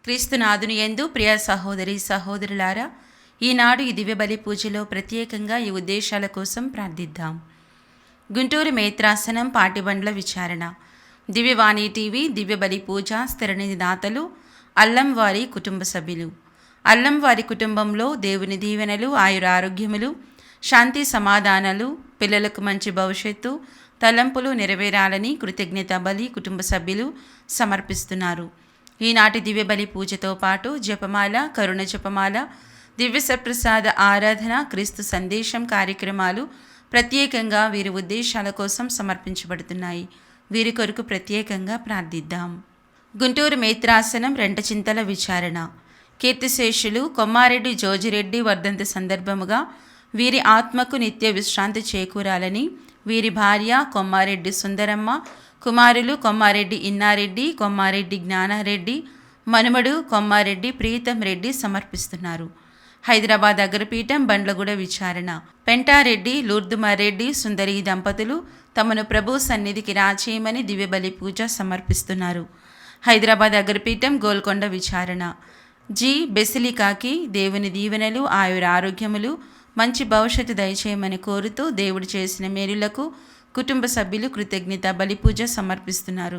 క్రీస్తునాథుని యందు ప్రియ సహోదరి సహోదరులారా, ఈనాడు ఈ దివ్య బలి పూజలో ప్రత్యేకంగా ఈ ఉద్దేశాల కోసం ప్రార్థిద్దాం. గుంటూరు మేత్రాసనం పాటిబండ్ల విచారణ. దివ్యవాణి టీవీ దివ్య బలి పూజ స్థిరనిధి దాతలు అల్లం వారి కుటుంబ సభ్యులు. అల్లం వారి కుటుంబంలో దేవుని దీవెనలు, ఆయురారోగ్యములు, శాంతి సమాధానాలు, పిల్లలకు మంచి భవిష్యత్తు, తలంపులు నెరవేరాలని కృతజ్ఞత బలి కుటుంబ సభ్యులు సమర్పిస్తున్నారు. ఈనాటి దివ్య బలి పూజతో పాటు జపమాల, కరుణ జపమాల, దివ్య సప్రసాద ఆరాధన, క్రీస్తు సందేశం కార్యక్రమాలు ప్రత్యేకంగా వీరి ఉద్దేశాల కోసం సమర్పించబడుతున్నాయి. వీరి కొరకు ప్రత్యేకంగా ప్రార్థిద్దాం. గుంటూరు మేత్రాసనం రెంటచింతల విచారణ. కీర్తిశేషులు కొమ్మారెడ్డి జోజిరెడ్డి వర్ధంతి సందర్భముగా వీరి ఆత్మకు నిత్య విశ్రాంతి చేకూరాలని వీరి భార్య కొమ్మారెడ్డి సుందరమ్మ, కుమారులు కొమ్మారెడ్డి ఇన్నారెడ్డి, కొమ్మారెడ్డి జ్ఞానారెడ్డి, మనుమడు కొమ్మారెడ్డి ప్రీతం రెడ్డి సమర్పిస్తున్నారు. హైదరాబాద్ అగ్రపీఠం బండ్లగూడ విచారణ. పెంటారెడ్డి, లూర్దుమారెడ్డి సుందరి దంపతులు తమను ప్రభు సన్నిధికి రాచేయమని దివ్యబలి పూజ సమర్పిస్తున్నారు. హైదరాబాద్ అగ్రపీఠం గోల్కొండ విచారణ. జి బెసిలికాకి దేవుని దీవెనలు, ఆయుర ఆరోగ్యములు, మంచి భవిష్యత్తు దయచేయమని కోరుతూ దేవుడు చేసిన మేలులకు కుటుంబ సభ్యులు కృతజ్ఞత బలిపూజ సమర్పిస్తున్నారు.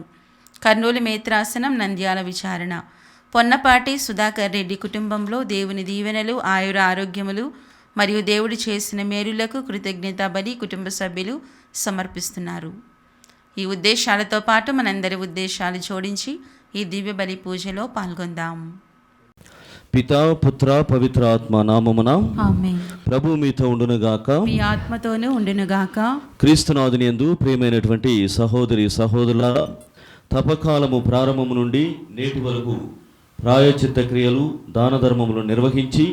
కర్నూలు మేత్రాసనం నంద్యాల విచారణ. పొన్నపాటి సుధాకర్ రెడ్డి కుటుంబంలో దేవుని దీవెనలు, ఆయుర ఆరోగ్యములు మరియు దేవుడు చేసిన మేలులకు కృతజ్ఞత బలి కుటుంబ సభ్యులు సమర్పిస్తున్నారు. ఈ ఉద్దేశాలతో పాటు మనందరి ఉద్దేశాలు జోడించి ఈ దివ్య బలి పూజలో పాల్గొందాం. పితా, పుత్ర, పవిత్ర ఆత్మ నామమున ఆమేన్. ప్రభు మీతో ఉండునుగాక, మీ ఆత్మతోనూ ఉండునుగాక. క్రీస్తునాథుని యందు ప్రియమైనటువంటి సహోదరి సహోదరులారా, తపకాలము ప్రారంభము నుండి నేటి వరకు ప్రాయశ్చిత్త క్రియలు, దాన ధర్మములు నిర్వహించి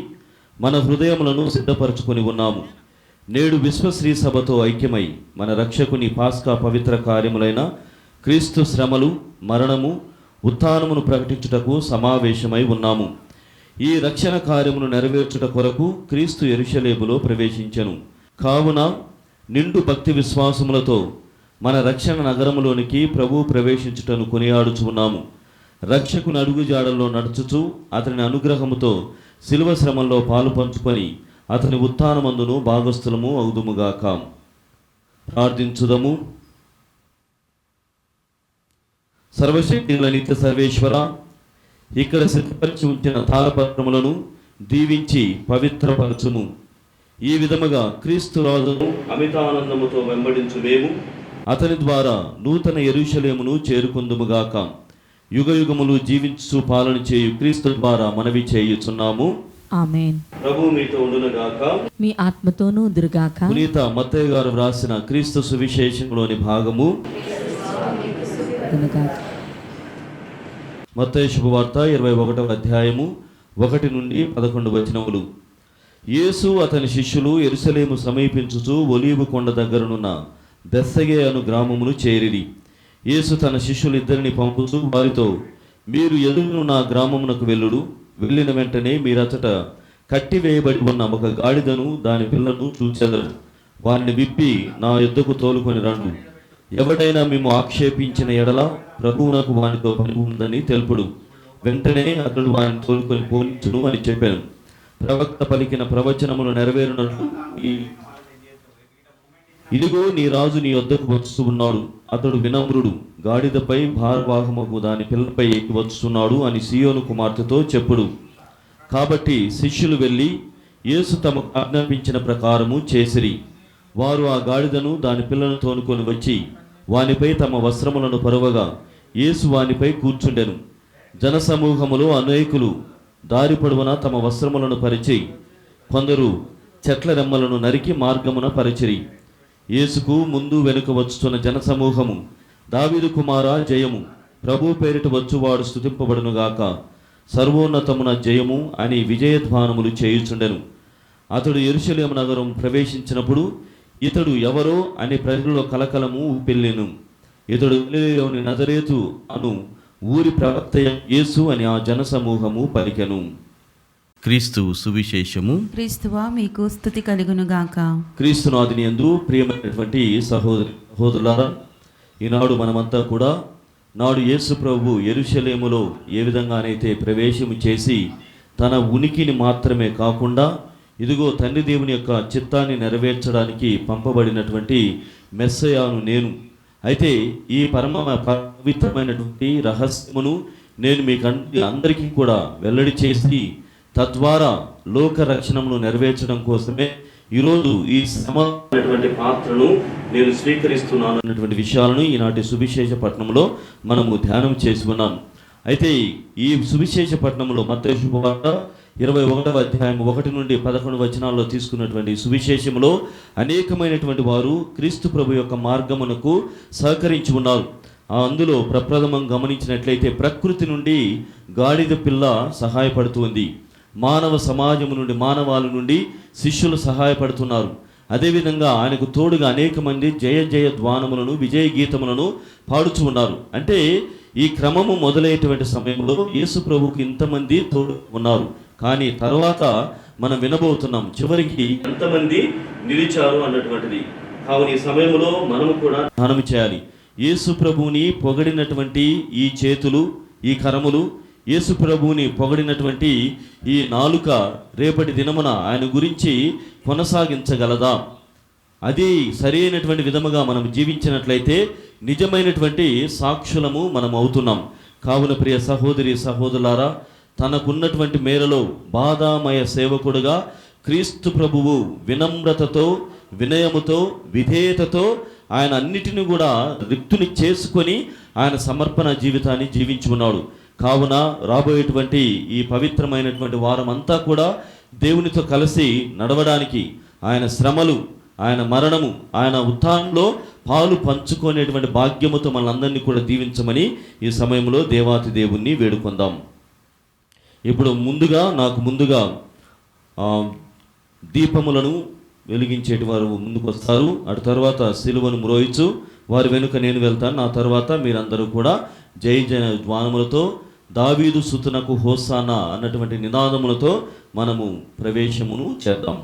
మన హృదయములను సిద్ధపరచుకొని ఉన్నాము. నేడు విశ్వశ్రీ సభతో ఐక్యమై మన రక్షకుని పాస్కా పవిత్ర కార్యములైన క్రీస్తు శ్రమలు, మరణము, ఉత్థానమును ప్రకటించుటకు సమావేశమై ఉన్నాము. ఈ రక్షణ కార్యమును నెరవేర్చుట కొరకు క్రీస్తు యెరూషలేములో ప్రవేశించెను. కావున నిండు భక్తి విశ్వాసములతో మన రక్షణ నగరములోనికి ప్రభు ప్రవేశించుటను కొనియాడుచున్నాము. రక్షకుని అడుగుజాడల్లో నడుచుచు అతని అనుగ్రహముతో శిలువ శ్రమంలో పాలు పంచుకొని అతని ఉత్థానమందును భాగస్థులము అవుదుముగాక. ప్రార్థించుదము. సర్వశక్తిగల నిత్య సర్వేశ్వర, ఇక్కడ సిద్ధపరిచి ఉంచిన తాళపత్రములను దీవించి పవిత్రపరచుము. ఈ విధముగా క్రీస్తు రాజును అమితానందముతో వెంబడించు మేము అతని ద్వారా నూతన యెరూషలేమును చేరుకుందుముగాక. యుగయుగములు జీవించు పాలన చేయు క్రీస్తు ద్వారా మనవి చేయుచున్నాము. ఆమేన్. ప్రభు మీతో ఉండునుగాక, మీ ఆత్మతోనూ ఉందురుగాక. పునీత మత్తయి గారు వ్రాసిన క్రీస్తు సువిశేషంలోని భాగము. మత్తయి శుభవార్త 21వ అధ్యాయము 1 నుండి 11 వచనములు. యేసు అతని శిష్యులు యెరూషలేము సమీపించుచు ఒలీవ కొండ దగ్గరనున్న బెత్ఫగే అను గ్రామమును చేరిరి. యేసు తన శిష్యులిద్దరిని పంపుచు వారితో, మీరు ఎదురునున్న గ్రామమునకు వెళ్ళుడు. వెళ్ళిన వెంటనే మీరచట కట్టివేయబడి ఉన్న ఒక గాడిదను దాని పిల్లను చూచెదరు. వారిని విప్పి నా యొద్దకు తోలుకొని రండు. ఎవడైనా మేము ఆక్షేపించిన ఎడల ప్రభువునకు వానితో పని ఉందని తెలుపుడు. వెంటనే అతడు వారిని తోలుకొని పోనించును అని చెప్పాను. ప్రవక్త పలికిన ప్రవచనమును నెరవేరునట్లు ఇదిగో నీ రాజు నీ వద్దకు వస్తూ ఉన్నాడు. అతడు వినమ్రుడు, గాడిదపై భారవాహముకు దాని పిల్లపై ఎక్కి వస్తున్నాడు అని సీయోను కుమార్తెతో చెప్పుడు. కాబట్టి శిష్యులు వెళ్ళి యేసు తమకు ఆజ్ఞాపించిన ప్రకారము చేసిరి. వారు ఆ గాడిదను దాని పిల్లను తోనుకొని వచ్చి వానిపై తమ వస్త్రములను పరువగా యేసు వానిపై కూర్చుండెను. జనసమూహములో అనేకులు దారి పొడవున తమ వస్త్రములను పరిచి కొందరు చెట్ల రెమ్మలను నరికి మార్గమున పరిచిరి. యేసుకు ముందు వెనుక వచ్చుతున్న జనసమూహము, దావీదు కుమారా జయము, ప్రభు పేరిట వచ్చువాడు స్తుతింపబడునుగాక, సర్వోన్నతమున జయము అని విజయధ్వానములు చేయుచుండెను. అతడు యెరూషలేము నగరం ప్రవేశించినప్పుడు ఇతడు ఎవరో అని ప్రజలలో కలకలము ఉప్పెళ్ళెను. ఇతడు గలిలయలోని నజరేతు అను ఊరి ప్రవక్త యేసు అని ఆ జనసమూహము పలికెను. క్రీస్తు సువిశేషము. క్రీస్తువా మీకు స్తుతి కలుగునుగాక. క్రీస్తునాథుని యందు ప్రియమైనటువంటి సహోదరులారా, ఈనాడు మనమంతా కూడా నాడు యేసు ప్రభు యెరూషలేములో ఏ విధంగానైతే ప్రవేశము చేసి తన ఉనికిని మాత్రమే కాకుండా ఇదిగో తండ్రి దేవుని యొక్క చిత్తాన్ని నెరవేర్చడానికి పంపబడినటువంటి మెస్సయాను నేను. అయితే ఈ పవిత్రమైనటువంటి రహస్యమును నేను మీకు అందరికీ కూడా వెల్లడి చేసి తద్వారా లోక రక్షణను నెరవేర్చడం కోసమే ఈరోజు ఈ శ్రమటువంటి పాత్రను నేను స్వీకరిస్తున్నాను అన్నటువంటి విషయాలను ఈనాటి సువిశేష పట్టణంలో మనము ధ్యానం చేసి ఉన్నాం. అయితే ఈ సువిశేష పట్టణంలో మత్తయి శుభవార్త 21వ అధ్యాయం 1 నుండి 11 వచనాల్లో తీసుకున్నటువంటి సువిశేషంలో అనేకమైనటువంటి వారు క్రీస్తు ప్రభు యొక్క మార్గమునకు సహకరించి ఉన్నారు. అందులో ప్రప్రథమం గమనించినట్లయితే ప్రకృతి నుండి గాడిద పిల్ల సహాయపడుతుంది. మానవ సమాజము నుండి మానవాళి నుండి శిష్యులు సహాయపడుతున్నారు. అదేవిధంగా ఆయనకు తోడుగా అనేక మంది జయ జయ ధ్వానములను విజయ గీతములను పాడుచు ఉన్నారు. అంటే ఈ క్రమము మొదలయ్యేటువంటి సమయంలో యేసు ప్రభుకు ఇంతమంది తోడు ఉన్నారు. కానీ తర్వాత మనం వినబోతున్నాం చివరికి ఎంతమంది నిలిచారు అన్నటువంటిది. కావున ఈ సమయంలో మనము కూడా ధ్యానం చేయాలి. యేసు ప్రభువుని పొగడినటువంటి ఈ చేతులు, ఈ కరములు, యేసు ప్రభువుని పొగడినటువంటి ఈ నాలుక రేపటి దినమున ఆయన గురించి కొనసాగించగలదా? అది సరైనటువంటి విధముగా మనం జీవించినట్లయితే నిజమైనటువంటి సాక్షులము మనం అవుతున్నాం. కావున ప్రియ సహోదరి సహోదరులారా, తనకున్నటువంటి మేరలో బాధామయ సేవకుడుగా క్రీస్తు ప్రభువు వినమ్రతతో, వినయముతో, విధేయతతో ఆయన అన్నిటిని కూడా రిక్తుని చేసుకొని ఆయన సమర్పణ జీవితాన్ని జీవించుకున్నాడు. కావున రాబోయేటువంటి ఈ పవిత్రమైనటువంటి వారం అంతా కూడా దేవునితో కలిసి నడవడానికి ఆయన శ్రమలు, ఆయన మరణము, ఆయన ఉత్థానంలో పాలు పంచుకునేటువంటి భాగ్యముతో మనందరినీ కూడా దీవించమని ఈ సమయంలో దేవాతి దేవుణ్ణి వేడుకుందాం. ఇప్పుడు నాకు ముందుగా దీపములను వెలిగించేటి వారు ముందుకు వస్తారు. అటు తర్వాత సిలువను మ్రోయిచు వారి వెనుక నేను వెళ్తాను. నా తర్వాత మీరందరూ కూడా జై జయ ధ్వానములతో దావీదు సుతునకు హోసానా అన్నటువంటి నినాదములతో మనము ప్రవేశమును చేద్దాం.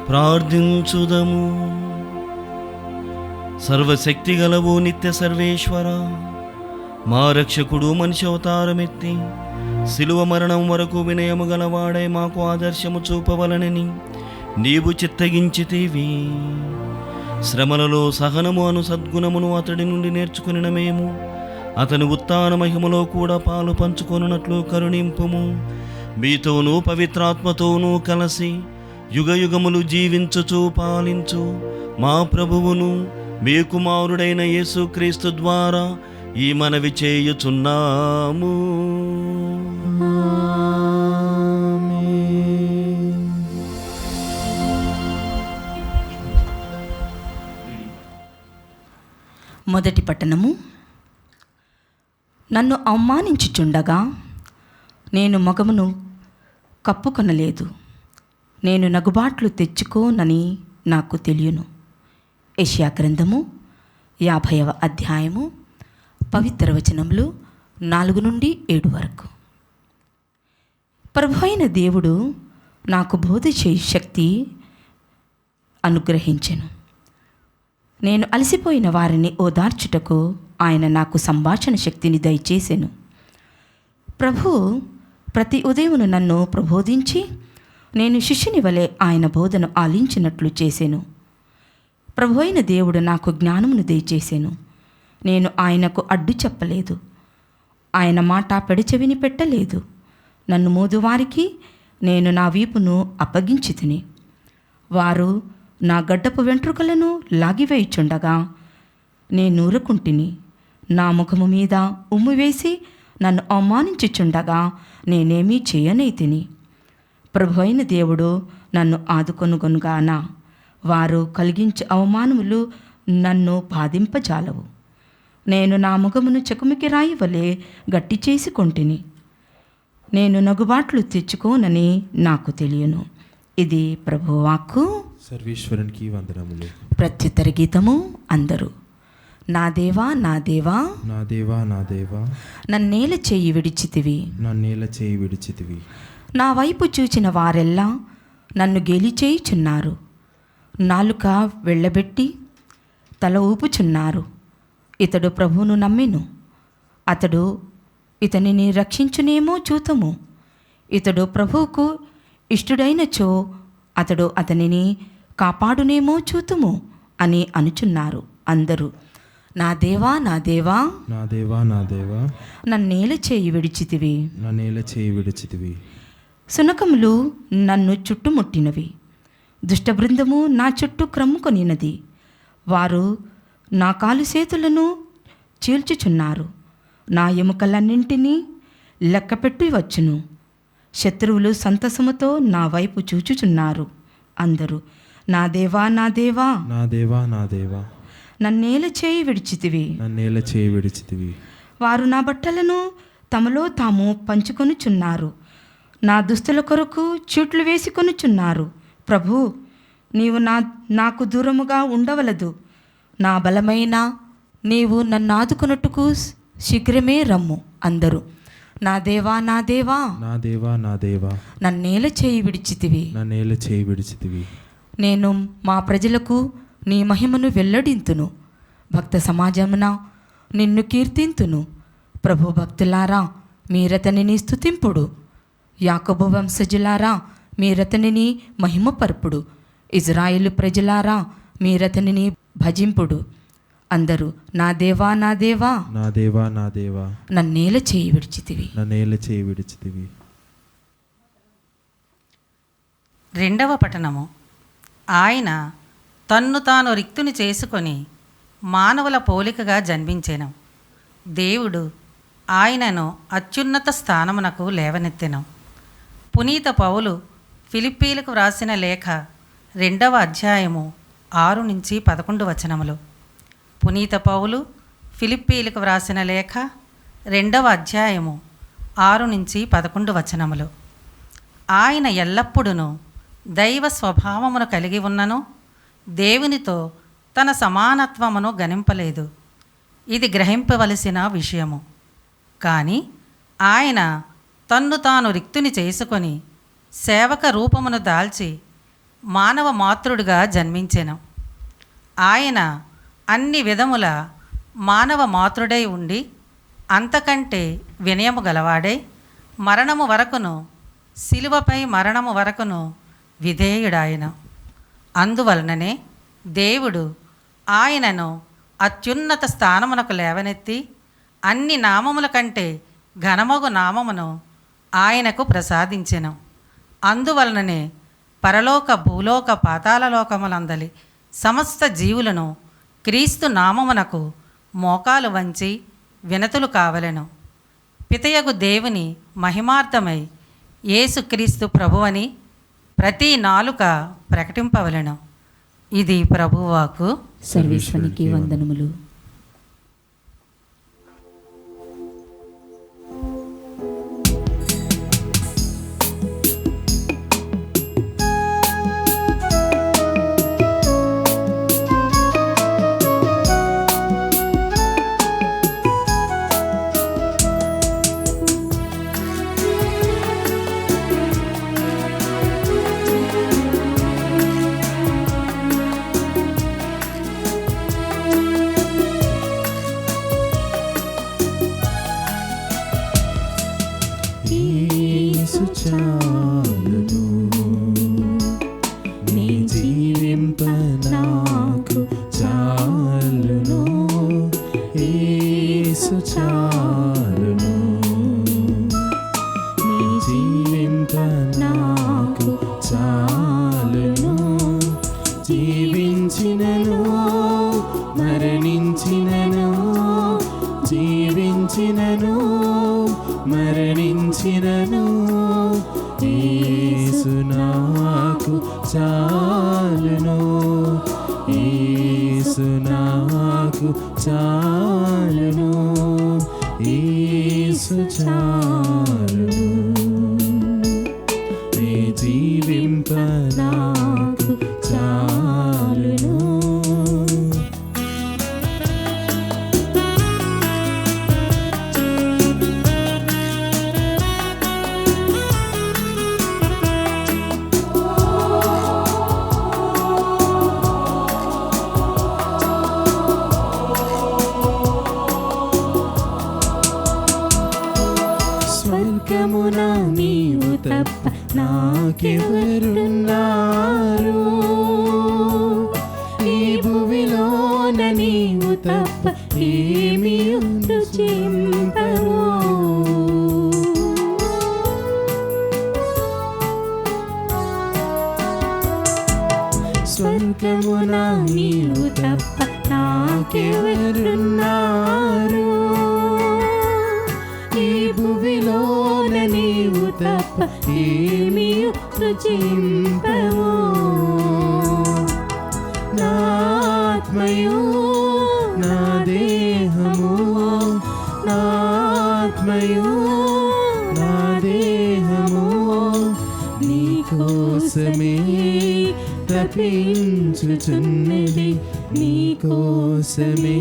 ప్రార్థించుదము. సర్వశక్తిగలవు నిత్య సర్వేశ్వర, మా రక్షకుడు మనిషి అవతారమెత్తి శిలువ మరణం వరకు వినయము గలవాడై మాకు ఆదర్శము చూపవలనని నీవు చిత్తగించితివి. శ్రమలలో సహనము అను సద్గుణమును అతడి నుండి నేర్చుకుని మేము అతని ఉత్థాన మహిమలో కూడా పాలు పంచుకొనున్నట్లు కరుణింపుము. మీతోనూ పవిత్రాత్మతోనూ కలిసి యుగయుగములు జీవించుచు పాలించు మా ప్రభువును మీ కుమారుడైన యేసుక్రీస్తు ద్వారా ఈ మనవి చేయుచున్నాము. మొదటి పట్టణము. నన్ను అవమానించుచుండగా నేను మగమును కప్పుకొనలేదు, నేను నగుబాట్లు తెచ్చుకోనని నాకు తెలియను. యెషయా గ్రంథము 50వ అధ్యాయము పవిత్ర వచనములు 4 నుండి 7 వరకు. ప్రభు అయిన దేవుడు నాకు బోధ చేయ శక్తి అనుగ్రహించెను. నేను అలసిపోయిన వారిని ఓదార్చుటకు ఆయన నాకు సంభాషణ శక్తిని దయచేసెను. ప్రభు ప్రతి ఉదయమును నన్ను ప్రబోధించి నేను శిష్యుని వలె ఆయన బోధను ఆలించినట్లు చేసెను. ప్రభు అయిన దేవుడు నాకు జ్ఞానమును దయచేసెను. నేను ఆయనకు అడ్డు చెప్పలేదు, ఆయన మాట పెడచెవిని పెట్టలేదు. నన్ను మోదువారికి నేను నా వీపును అప్పగించి తిని, వారు నా గడ్డపు వెంట్రుకలను లాగివేయుచుండగా నేనూరుకుంటిని. నా ముఖము మీద ఉమ్ము వేసి నన్ను అవమానించుచుండగా నేనేమీ చేయనైతిని. ప్రభు అయిన దేవుడు నన్ను ఆదుకొనుగొనుగాన వారు కలిగించే అవమానములు నన్ను బాధింపజాలవు. నేను నా ముఖమును చెకుమికి రాయి వలె గట్టి చేసుకొంటిని. నేను నగుబాట్లు తెచ్చుకోనని నాకు తెలియను. ఇది ప్రభువాక్కు. సర్వేశ్వరునికి వందనములు. ప్రత్యుత్తర గీతము. అందరూ నా దేవా నా దేవా నా దేవా నా దేవా నన్నేల చేయి విడిచితివి, నన్నేల చేయి విడిచితివి. నా వైపు చూచిన వారెల్లా నన్ను గేలి చేయుచున్నారు. నాలుక వెళ్ళబెట్టి తల ఊపుచున్నారు. ఇతడు ప్రభువును నమ్మెను, అతడు ఇతనిని రక్షించునేమో చూతము. ఇతడు ప్రభువుకు ఇష్టుడైనచో అతడు అతనిని కాపాడునేమో చూతుము అని అనుచున్నారు. అందరూ నా దేవా నా దేవా నా దేవా నా దేవా నన్నేల చేయి విడిచితివి. నన్నేల చేయి విడిచితివి. సునకములు నన్ను చుట్టుముట్టినవి, దుష్టబృందము నా చుట్టూ క్రమ్ముకొనినది. వారు నా కాలు చేతులను చీల్చుచున్నారు. నా ఎముకలన్నింటినీ లెక్కపెట్టి వచ్చును. శత్రువులు సంతసముతో నా వైపు చూచుచున్నారు. అందరూ నా దేవా నా దేవా నా దేవా నా దేవా నన్నేల చేయి విడిచితివి. నన్నేల చేయి విడిచితివి. వారు నా బట్టలను తమలో తాము పంచుకొనుచున్నారు. నా దుస్తుల కొరకు చీట్లు వేసుకొనుచున్నారు. ప్రభు, నీవు నాకు దూరముగా ఉండవలదు. నా బలమైన నీవు నన్ను ఆదుకొనుటకు శీఘ్రమే రమ్ము. అందరూ నా దేవా నా దేవా నా దేవా నా దేవా నన్నేల చేయి విడిచితివి. నన్నేల చేయి విడిచితివి. నేను మా ప్రజలకు నీ మహిమను వెల్లడింతును. భక్త సమాజమున నిన్ను కీర్తింతును. ప్రభు భక్తులారా మీరతనిని స్తుతింపుడు. యాకోబు వంశజులారా మీరతనిని మహిమపరుపుడు. ఇజ్రాయేలు ప్రజలారా మీరతనిని భజింపుడు. అందరూ నా దేవా నా దేవా నా దేవా నా దేవా నన్నేల చేయి విడిచితివి. నన్నేల చేయి విడిచితివి. రెండవ పఠనము. ఆయన తన్ను తాను రిక్తుని చేసుకొని మానవుల పోలికగా జన్మించెను. దేవుడు ఆయనను అత్యున్నత స్థానమునకు లేవనెత్తెను. పునీత పౌలు ఫిలిప్పీలకు వ్రాసిన లేఖ 2వ అధ్యాయము 6 నుంచి 11 వచనములు. పునీత పౌలు ఫిలిప్పీలకు వ్రాసిన లేఖ 2వ అధ్యాయము 6 నుంచి 11 వచనములు. ఆయన ఎల్లప్పుడూ దైవ స్వభావమును కలిగి ఉన్నను దేవునితో తన సమానత్వమును గణింపలేదు. ఇది గ్రహింపవలసిన విషయము. కానీ ఆయన తన్ను తాను రిక్తుని చేసుకొని సేవక రూపమును దాల్చి మానవ మాతృడుగా జన్మించెను. ఆయన అన్ని విధముల మానవ మాతృడై ఉండి అంతకంటే వినయము గలవాడై మరణము వరకును, శిలువపై మరణము వరకును విధేయుడాయను. అందువలననే దేవుడు ఆయనను అత్యున్నత స్థానమునకు లేవనెత్తి అన్ని నామముల కంటే ఘనమగు నామమును ఆయనకు ప్రసాదించెను. అందువలననే పరలోక భూలోక పాతాళ లోకములందలి సమస్త జీవులను క్రీస్తు నామమునకు మోకాలు వంచి వినతులు కావలెను. పితయగు దేవుని మహిమార్థమై యేసుక్రీస్తు ప్రభువని ప్రతి నాలుక ప్రకటింపవలెను. ఇది ప్రభువాకు. సర్వేశ్వరునికి వందనములు. యేసు చాలును, నీ జీవింప నాకు చాలును. యేసు చాలును, నీ జీవింప నాకు చాలును. జీవించినను మరణించినను, జీవించినను మరణించినను, యేసు నాకు చాలును. యేసు నాకు చాలును. యేసు చాలును, నీ జీవింప నాకు చాలును. స్వర్గమున నీవు తప్ప నాకెవరున్నారు? ఈ భువిలోన నీవు తప్ప ఏమి రుచింపవు. స్వర్గమున నీవు తప్ప నాకెవరున్నారు? ఈ భువిలోన నీవు తప్ప ఏమి రుచింపవు. నా ఆత్మయు నా దేహము, నా ఆత్మయు నా దేహము నీ కోసమే తపించుచున్నది, నీ కోసమే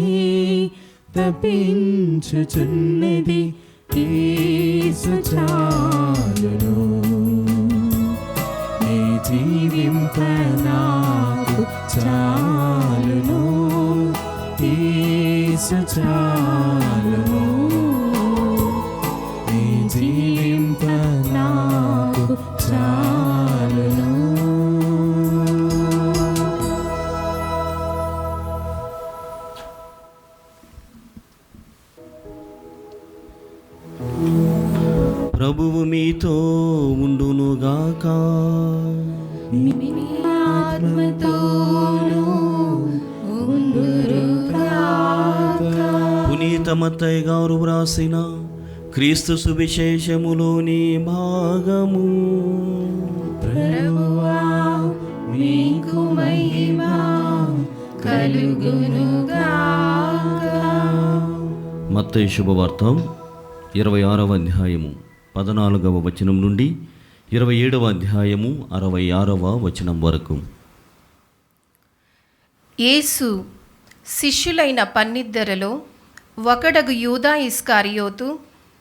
తపించుచున్నది. యేసు చాలును, నీ జీవింప నాకు చాలును. యేసు చాలును, నీ జీవింప నాకు చాలును. ప్రభువు మీతో ఉండునుగాక. పునీత మత్తయి గారు వ్రాసిన క్రీస్తు సువిశేషములోని భాగము. ప్రభువా నీకు మహిమ కలుగునుగాక. మత్తయి శుభవార్త 26వ అధ్యాయము 14వ వచనం నుండి 27వ అధ్యాయము 66వ వచనం వరకు. యేసు శిష్యులైన 12లో ఒకడగు యూదా ఇస్కారియోతు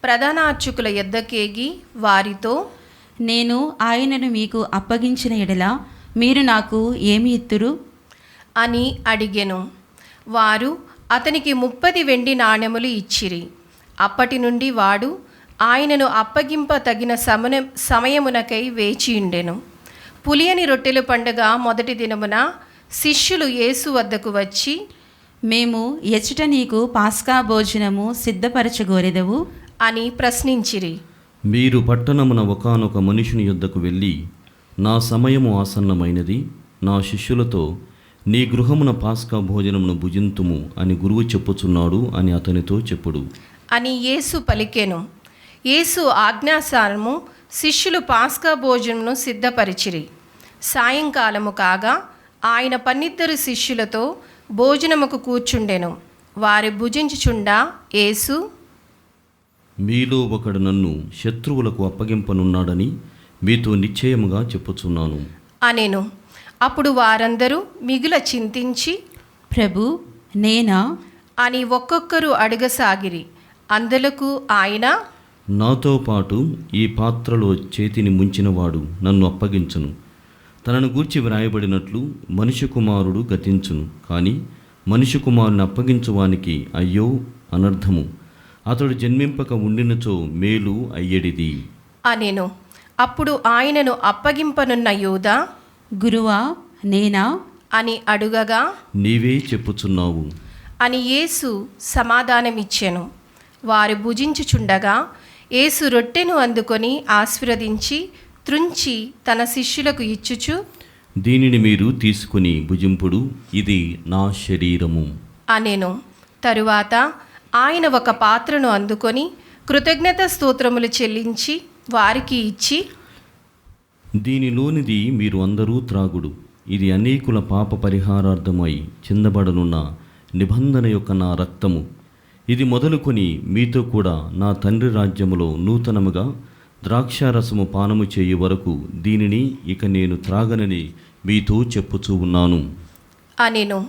ప్రధాన అర్చకుల యొద్దకేగి వారితో, నేను ఆయనను మీకు అప్పగించిన ఎడల మీరు నాకు ఏమి ఇత్తురు? అని అడిగెను. వారు అతనికి 30 వెండి నాణెములు ఇచ్చిరి. అప్పటి నుండి వాడు ఆయనను అప్పగింప తగిన సమయమునకై వేచియుండెను. పులియని రొట్టెల పండుగ మొదటి దినమున శిష్యులు యేసు వద్దకు వచ్చి, మేము ఎచ్చట నీకు పాస్కా భోజనము సిద్ధపరచగోరెదవు అని ప్రశ్నించిరి. మీరు పట్టణమున ఒకానొక మనుషుని యొద్దకు వెళ్ళి, నా సమయము ఆసన్నమైనది, నా శిష్యులతో నీ గృహమున పాస్కా భోజనమును భుజింతుము అని గురువు చెప్పుచున్నాడు అని అతనితో చెప్పుడు అని యేసు పలికెను. యేసు ఆజ్ఞాసారము శిష్యులు పాస్కా భోజనమును సిద్ధపరిచిరి. సాయంకాలము కాగా ఆయన 12 శిష్యులతో భోజనముకు కూర్చుండెను. వారి భుజించుచుండా యేసు, మీలో ఒకడు నన్ను శత్రువులకు అప్పగింపనున్నాడని మీతో నిశ్చయముగా చెప్పుచున్నాను అనెను. అప్పుడు వారందరూ మిగుల చింతించి, ప్రభు, నేనా అని ఒక్కొక్కరు అడగసాగిరి. అందులకు ఆయన, నాతో పాటు ఈ పాత్రలో చేతిని ముంచినవాడు నన్ను అప్పగించును. తనను గూర్చి వ్రాయబడినట్లు మనిషి కుమారుడు గతించును, కానీ మనిషి కుమారుని అప్పగించువానికి అయ్యో అనర్థము. అతడు జన్మింపక ఉండినచో మేలు అయ్యడిది అనెను. అప్పుడు ఆయనను అప్పగింపనున్న యూదా, గురువా, నేనా అని అడుగగా, నీవే చెప్పుచున్నావు అని యేసు సమాధానమిచ్చెను. వారు భుజించుచుండగా యేసు రొట్టెను అందుకొని ఆశీర్వదించి త్రుంచి తన శిష్యులకు ఇచ్చుచు, దీనిని మీరు తీసుకుని భుజింపుడు, ఇది నా శరీరము అనెను. తరువాత ఆయన ఒక పాత్రను అందుకొని కృతజ్ఞత స్తోత్రములు చెల్లించి వారికి ఇచ్చి, దీనిలోనిది మీరు అందరూ త్రాగుడు, ఇది అనేకుల పాప పరిహారార్థమై చిందబడనున్న నిబంధన యొక్క నా రక్తము. ఇది మొదలుకొని మీతో కూడా నా తండ్రి రాజ్యములో నూతనముగా ద్రాక్షారసము పానము చేయు వరకు దీనిని ఇక నేను త్రాగనని మీతో చెప్పుచూ ఉన్నాను అనెను.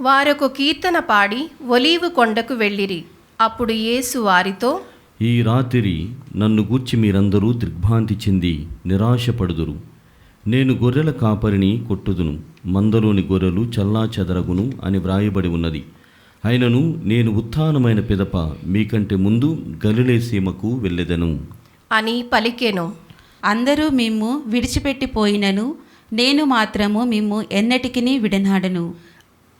వారొక కీర్తన పాడి ఒలీవు కొండకు వెళ్ళిరి. అప్పుడు యేసు వారితో, ఈ రాత్రి నన్ను గూర్చి మీరందరూ దిగ్భ్రాంతి చెంది నిరాశపడుదురు. నేను గొర్రెల కాపరిని కొట్టుదును, మందలోని గొర్రెలు చల్లా చెదరగును అని వ్రాయబడి ఉన్నది. అయినను నేను ఉత్థానమైన పిదప మీకంటే ముందు గలిలే సీమకు వెళ్ళెదను అని పలికెను. అందరూ మిమ్ము విడిచిపెట్టిపోయినను నేను మాత్రము మిమ్ము ఎన్నటికిని విడనాడను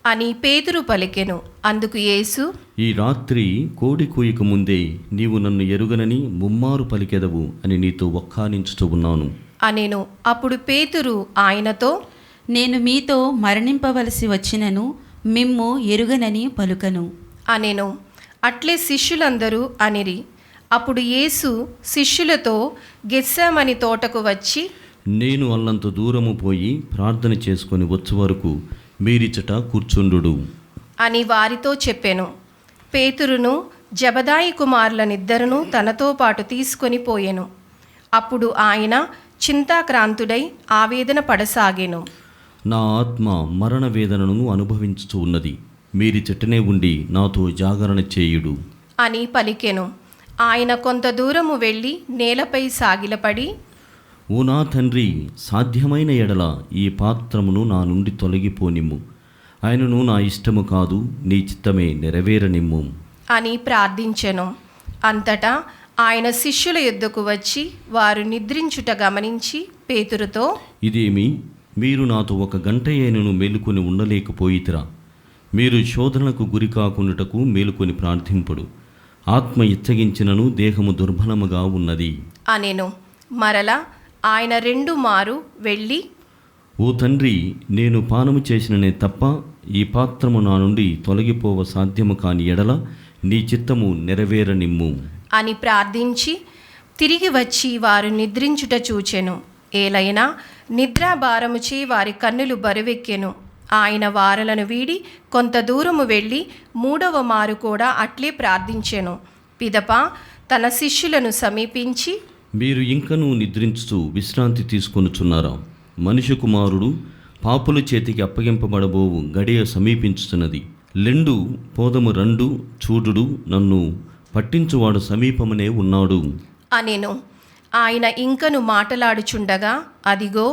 అని పేతురు పలికెను. అందుకు యేసు, ఈ రాత్రి కోడి కూయక ముందే నీవు నన్ను ఎరుగనని ముమ్మారు పలికెదవు అని నీతో వక్కానించుతూ ఉన్నాను అనెను. అప్పుడు పేతురు ఆయనతో, నేను మీతో మరణింపవలసి వచ్చినను మిమ్ము ఎరుగనని పలుకను అనెను. అట్లే శిష్యులందరూ అనిరి. అప్పుడు యేసు శిష్యులతో గెత్సేమని తోటకు వచ్చి, నేను అల్లంత దూరము పోయి ప్రార్థన చేసుకొని వచ్చే వరకు మీరిచట కూర్చుండు అని వారితో చెప్పెను. పేతురును జబదాయి కుమారులనిద్దరును తనతో పాటు తీసుకొని పోయెను. అప్పుడు ఆయన చింతాక్రాంతుడై ఆవేదన పడసాగెను. నా ఆత్మ మరణ వేదనను అనుభవించుతూ ఉన్నది, మీరి చెట్టనే ఉండి నాతో జాగరణ చేయుడు అని పలికెను. ఆయన కొంత దూరము వెళ్ళి నేలపై సాగిలపడి, ఓ నా తండ్రి, సాధ్యమైన ఎడల ఈ పాత్రమును నా నుండి తొలగిపోనిమ్ము, ఆయనను నా ఇష్టము కాదు నీ చిత్తమే నెరవేరనిమ్ము అని ప్రార్థించెను. అంతటా ఆయన శిష్యుల యొద్దకు వచ్చి వారు నిద్రించుట గమనించి పేతురుతో, ఇదేమి, మీరు నాతో 1 గంట అయినను మేలుకొని ఉండలేకపోయితిరా? మీరు శోధనకు గురి కాకుండాటకు మేలుకొని ప్రార్థింపుడు. ఆత్మ ఇచ్చగించినను దేహము దుర్బలముగా ఉన్నది అనెను. మరలా ఆయన 2 మారు వెళ్ళి, ఓ తండ్రి, నేను పానము చేసిననే తప్ప ఈ పాత్రము నా నుండి తొలగిపోవ సాధ్యము కాని ఎడల నీ చిత్తము నెరవేరనిమ్ము అని ప్రార్థించి తిరిగి వచ్చి వారు నిద్రించుట చూచెను. ఏలైనా నిద్రాభారముచే వారి కన్నులు బరువెక్కెను. ఆయన వారలను వీడి కొంత దూరము వెళ్ళి 3వ మారు కూడా అట్లే ప్రార్థించెను. పిదప తన శిష్యులను సమీపించి, మీరు ఇంకనూ నిద్రించుతూ విశ్రాంతి తీసుకొనుచున్నారా? మనిషి కుమారుడు పాపుల చేతికి అప్పగింపబడబోవు గడియ సమీపించుతున్నది. లెండు పోదము రండు చూడుడు, నన్ను పట్టించువాడు సమీపమునే ఉన్నాడు అనెను. ఆయన ఇంకను మాటలాడుచుండగా అదిగో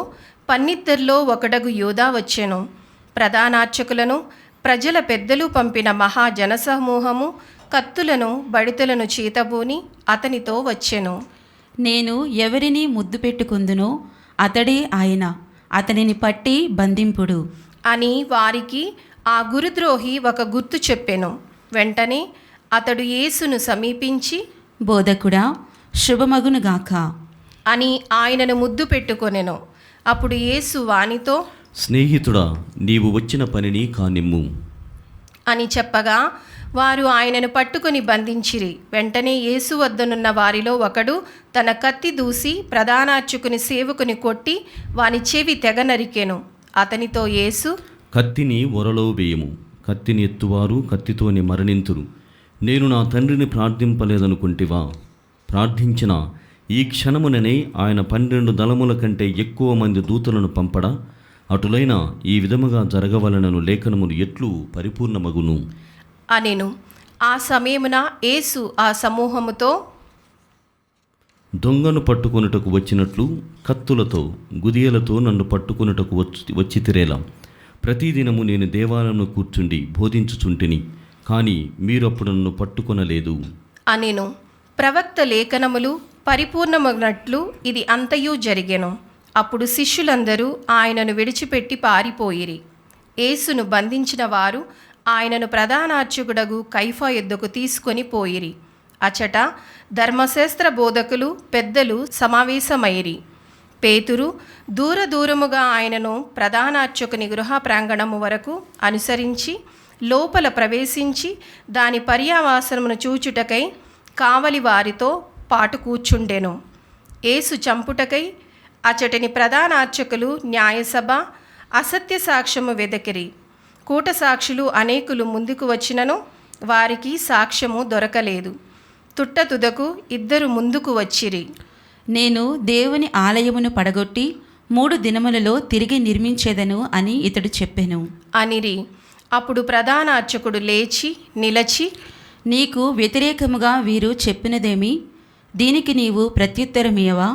పన్నిద్దరిలో ఒకడగు యూదా వచ్చెను. ప్రధానార్చకులను ప్రజల పెద్దలు పంపిన మహా జనసమూహము కత్తులను బడితలను చీతబూని అతనితో వచ్చెను. నేను ఎవరిని ముద్దు పెట్టుకుందునో అతడే ఆయన, అతనిని పట్టి బంధింపుడు అని వారికి ఆ గురుద్రోహి ఒక గుర్తు చెప్పెను. వెంటనే అతడు యేసును సమీపించి, బోధకుడా, శుభమగునుగాక అని ఆయనను ముద్దు పెట్టుకొనెను. అప్పుడు యేసు వానితో, స్నేహితుడా, నీవు వచ్చిన పనిని కానిమ్ము అని చెప్పగా వారు ఆయనను పట్టుకొని బంధించిరి. వెంటనే యేసు వద్దనున్న వారిలో ఒకడు తన కత్తి దూసి ప్రధానార్చకుని సేవకుని కొట్టి వాని చెవి తెగ నరికెను. అతనితో యేసు, కత్తిని ఒరలో వేయము, కత్తిని ఎత్తువారు కత్తితోనే మరణింతురు. నేను నా తండ్రిని ప్రార్థింపలేదనుకుంటివా? ప్రార్థించిన ఈ క్షణముననే ఆయన 12 దళముల కంటే ఎక్కువ మంది దూతలను పంపడా? అటులైన ఈ విధముగా జరగవలనను లేఖనములు ఎట్లు పరిపూర్ణమగును అనెను. ఆ సమయమున యేసు ఆ సమూహముతో, దొంగను పట్టుకొనుటకు వచ్చినట్లు కత్తులతో గుదియలతో నన్ను పట్టుకొనుటకు వచ్చి తిరేలా ప్రతిదినము నేను దేవాలయంలో కూర్చుండి బోధించుచుంటిని, కానీ మీరప్పుడు నన్ను పట్టుకొనలేదు అనెను. ప్రవక్త లేఖనములు పరిపూర్ణమగినట్లు ఇది అంతయు జరిగెను. అప్పుడు శిష్యులందరూ ఆయనను విడిచిపెట్టి పారిపోయిరి. యేసును బంధించిన వారు ఆయనను ప్రధానార్చకుడగు కైఫా యొద్దకు తీసుకొని పోయిరి. అచట ధర్మశాస్త్ర బోధకులు పెద్దలు సమావేశమైరి. పేతురు దూరముగా ఆయనను ప్రధానార్చకుని గృహ ప్రాంగణము వరకు అనుసరించి లోపల ప్రవేశించి దాని పర్యావాసనమును చూచుటకై కావలి వారితో పాటు కూర్చుండెను. యేసు చంపుటకై అచటిని ప్రధానార్చకులు, న్యాయసభ, అసత్య సాక్ష్యము వెదకిరి. కూట సాక్షులు అనేకులు ముందుకు వచ్చినను వారికి సాక్ష్యము దొరకలేదు. తుదకు 2 ముందుకు వచ్చిరి. నేను దేవుని ఆలయమును పడగొట్టి 3 దినములలో తిరిగి నిర్మించేదను అని ఇతడు చెప్పెను అనిరి. అప్పుడు ప్రధాన అర్చకుడు లేచి నిలచి, నీకు వ్యతిరేకముగా వీరు చెప్పినదేమి? దీనికి నీవు ప్రత్యుత్తరమియవా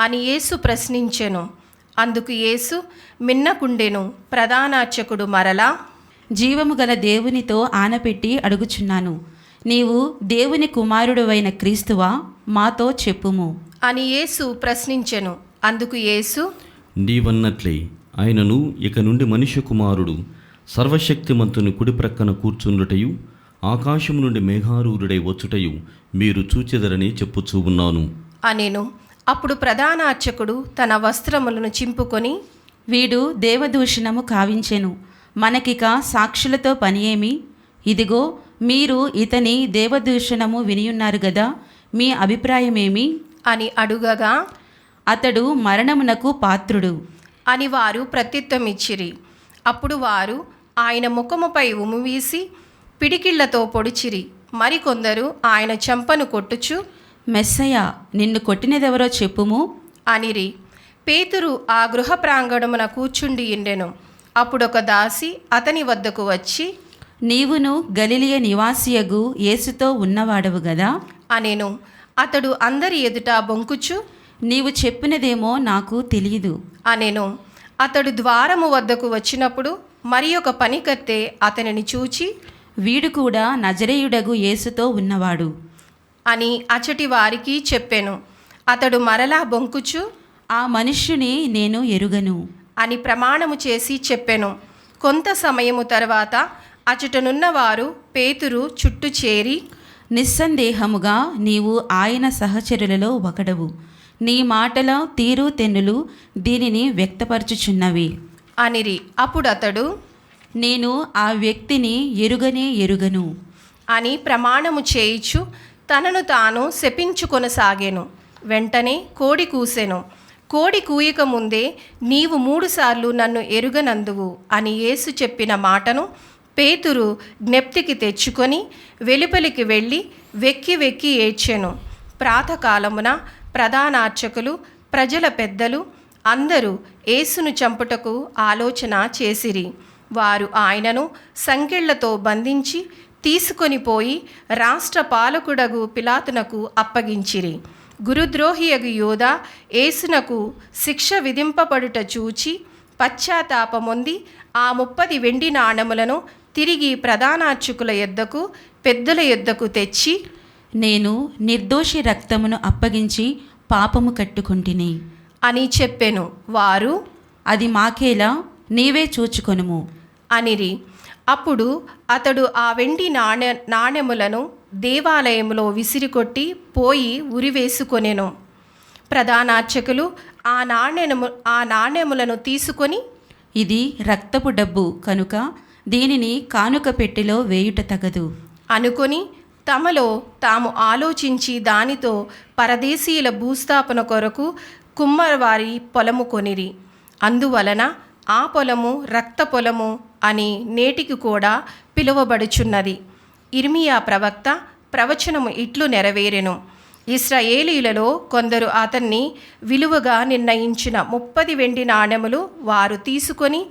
అని యేసు ప్రశ్నించెను. అందుకు యేసు మిన్నకుండెను. ప్రధానార్చకుడు మరలా, జీవము గల దేవునితో ఆనపెట్టి అడుగుచున్నాను, నీవు దేవుని కుమారుడువైన క్రీస్తువా? మాతో చెప్పుము అని యేసు ప్రశ్నించెను. అందుకు యేసు, నీవన్నట్లే ఆయనను ఇక నుండి మనుష్య కుమారుడు సర్వశక్తిమంతుని కుడి ప్రక్కన కూర్చుండుటయు ఆకాశము నుండి మేఘారూరుడై వచ్చుటయు మీరు చూచెదరని చెప్పుచూ ఉన్నాను అనెను. అప్పుడు ప్రధాన అర్చకుడు తన వస్త్రములను చింపుకొని, వీడు దేవదూషణము కావించెను, మనకిక సాక్షులతో పని ఏమి? ఇదిగో మీరు ఇతని దేవదూషణము వినియున్నారు గదా, మీ అభిప్రాయమేమి అని అడుగగా, అతడు మరణమునకు పాత్రుడు అని వారు ప్రత్యుత్తమిచ్చిరి. అప్పుడు వారు ఆయన ముఖముపై ఉమ్మివేసి పిడికిళ్లతో పొడిచిరి. మరికొందరు ఆయన చెంపను కొట్టుచు, మెస్సయ్య, నిన్ను కొట్టినదెవరో చెప్పుము అనిరి. పేతురు ఆ గృహ ప్రాంగణమున కూర్చుండి ఉండెను. అప్పుడొక దాసి అతని వద్దకు వచ్చి, నీవును గలిలియ నివాసియగు యేసుతో ఉన్నవాడవు గదా అనెను. అతడు అందరి ఎదుట బొంకుచు, నీవు చెప్పినదేమో నాకు తెలియదు అనెను. అతడు ద్వారము వద్దకు వచ్చినప్పుడు మరి ఒక పనికత్తె అతనిని చూచి, వీడు కూడా నజరేయుడగు యేసుతో ఉన్నవాడు అని అచటి వారికి చెప్పెను. అతడు మరలా బొంకుచు, ఆ మనుష్యుని నేను ఎరుగను అని ప్రమాణము చేసి చెప్పెను. కొంత సమయము తర్వాత అచటనున్నవారు పేతురు చుట్టూ చేరి, నిస్సందేహముగా నీవు ఆయన సహచరులలో ఒకడవు, నీ మాటల తీరు తెన్నులు దీనిని వ్యక్తపరచుచున్నవి అనిరి. అప్పుడు అతడు, నేను ఆ వ్యక్తిని ఎరుగను అని ప్రమాణము చేయిచు తనను తాను శపించుకొనసాగెను. వెంటనే కోడి కూసెను. కోడి కూయక ముందే నీవు 3 సార్లు నన్ను ఎరుగనందువు అని యేసు చెప్పిన మాటను పేతురు జ్ఞప్తికి తెచ్చుకొని వెలుపలికి వెళ్ళి వెక్కి ఏడ్చెను. ప్రాతకాలమున ప్రధానార్చకులు, ప్రజల పెద్దలు అందరూ యేసును చంపుటకు ఆలోచన చేసిరి. వారు ఆయనను సంకెళ్లతో బంధించి తీసుకొని పోయి రాష్ట్ర పాలకుడగు పిలాతునకు అప్పగించిరి. గురుద్రోహియగు యూద యేసునకు శిక్ష విధింపబడుట చూచి పశ్చాత్తాపమొంది ఆ 30 వెండి నాణెములను తిరిగి ప్రధానార్చకుల యొద్దకు పెద్దల యొద్దకు తెచ్చి, నేను నిర్దోషి రక్తమును అప్పగించి పాపము కట్టుకుంటిని అని చెప్పెను. వారు, అది మాకేలా, నీవే చూచుకొనుము అనిరి. అప్పుడు అతడు ఆ వెండి నాణెములను దేవాలయంలో విసిరికొట్టి పోయి ఉరివేసుకొనెను. ప్రధానార్చకులు ఆ నాణెములను తీసుకొని, ఇది రక్తపు డబ్బు కనుక దీనిని కానుక పెట్టెలో వేయుట తగదు అనుకొని తమలో తాము ఆలోచించి దానితో పరదేశీయుల భూస్థాపన కొరకు కుమ్మరివారి పొలము కొనిరి. అందువలన ఆ పొలము రక్త పొలము అని నేటికి కూడా పిలువబడుచున్నది. ఇర్మియా ప్రవక్త ప్రవచనము ఇట్లు నెరవేరెను. ఇశ్రాయేలీయులలో కొందరు అతన్ని విలువగా నిర్ణయించిన 30 వెండి నాణెములు వారు తీసుకొని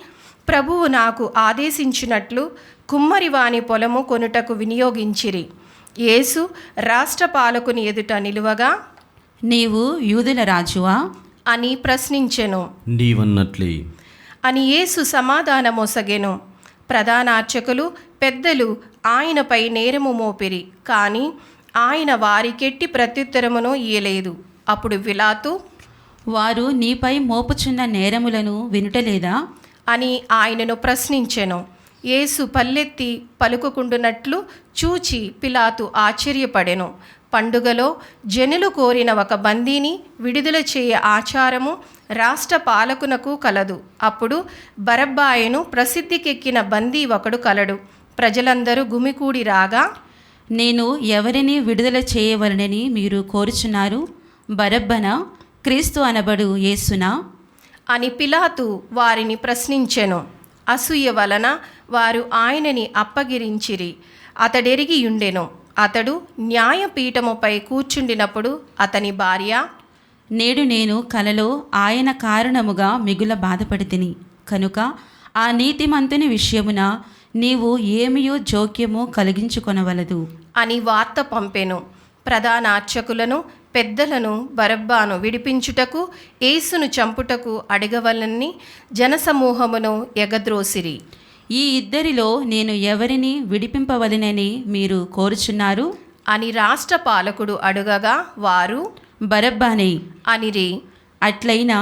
ప్రభువు నాకు ఆదేశించినట్లు కుమ్మరివాని పొలము కొనుటకు వినియోగించిరి. యేసు రాష్ట్రపాలకుని ఎదుట నిలువగా, నీవు యూదుల రాజువా అని ప్రశ్నించెను. నీవన్నట్లే అని యేసు సమాధానమొసగెను. ప్రధానార్చకులు పెద్దలు ఆయనపై నేరము మోపిరి, కానీ ఆయన వారికెట్టి ప్రత్యుత్తరమును ఇయ్యలేదు. అప్పుడు పిలాతు, వారు నీపై మోపుచున్న నేరములను వినుటలేదా అని ఆయనను ప్రశ్నించెను. యేసు పల్లెత్తి పలుకుకుండునట్లు చూచి పిలాతు ఆశ్చర్యపడెను. పండుగలో జనులు కోరిన ఒక బందీని విడుదల చేయ ఆచారము రాష్ట్ర పాలకునకు కలదు. అప్పుడు బరబ్బాయను ప్రసిద్ధికెక్కిన బందీ ఒకడు కలడు. ప్రజలందరూ గుమికూడి రాగా, నేను ఎవరిని విడుదల చేయవలనని మీరు కోరుచున్నారు? బరబ్బనా, క్రీస్తు అనబడు యేసునా అని పిలాతు వారిని ప్రశ్నించెను. అసూయ వలన వారు ఆయనని అప్పగిరించిరి. అతడెరిగియుండెను. అతడు న్యాయపీఠముపై కూర్చుండినప్పుడు అతని భార్య, నేడు నేను కలలో ఆయన కారణముగా మిగుల బాధపడితిని కనుక ఆ నీతిమంతుని విషయమున నీవు ఏమియో జోక్యము కలిగించుకొనవలదు అని వార్త పంపెను. ప్రధానార్చకులను పెద్దలను బరబ్బాను విడిపించుటకు యేసును చంపుటకు అడగవలనని జనసమూహమును ఎగద్రోసిరి. ఈ ఇద్దరిలో నేను ఎవరిని విడిపింపవలనని మీరు కోరుచున్నారు అని రాష్ట్ర పాలకుడు అడుగగా వారు, బరబ్బానే అనిరి. అట్లయినా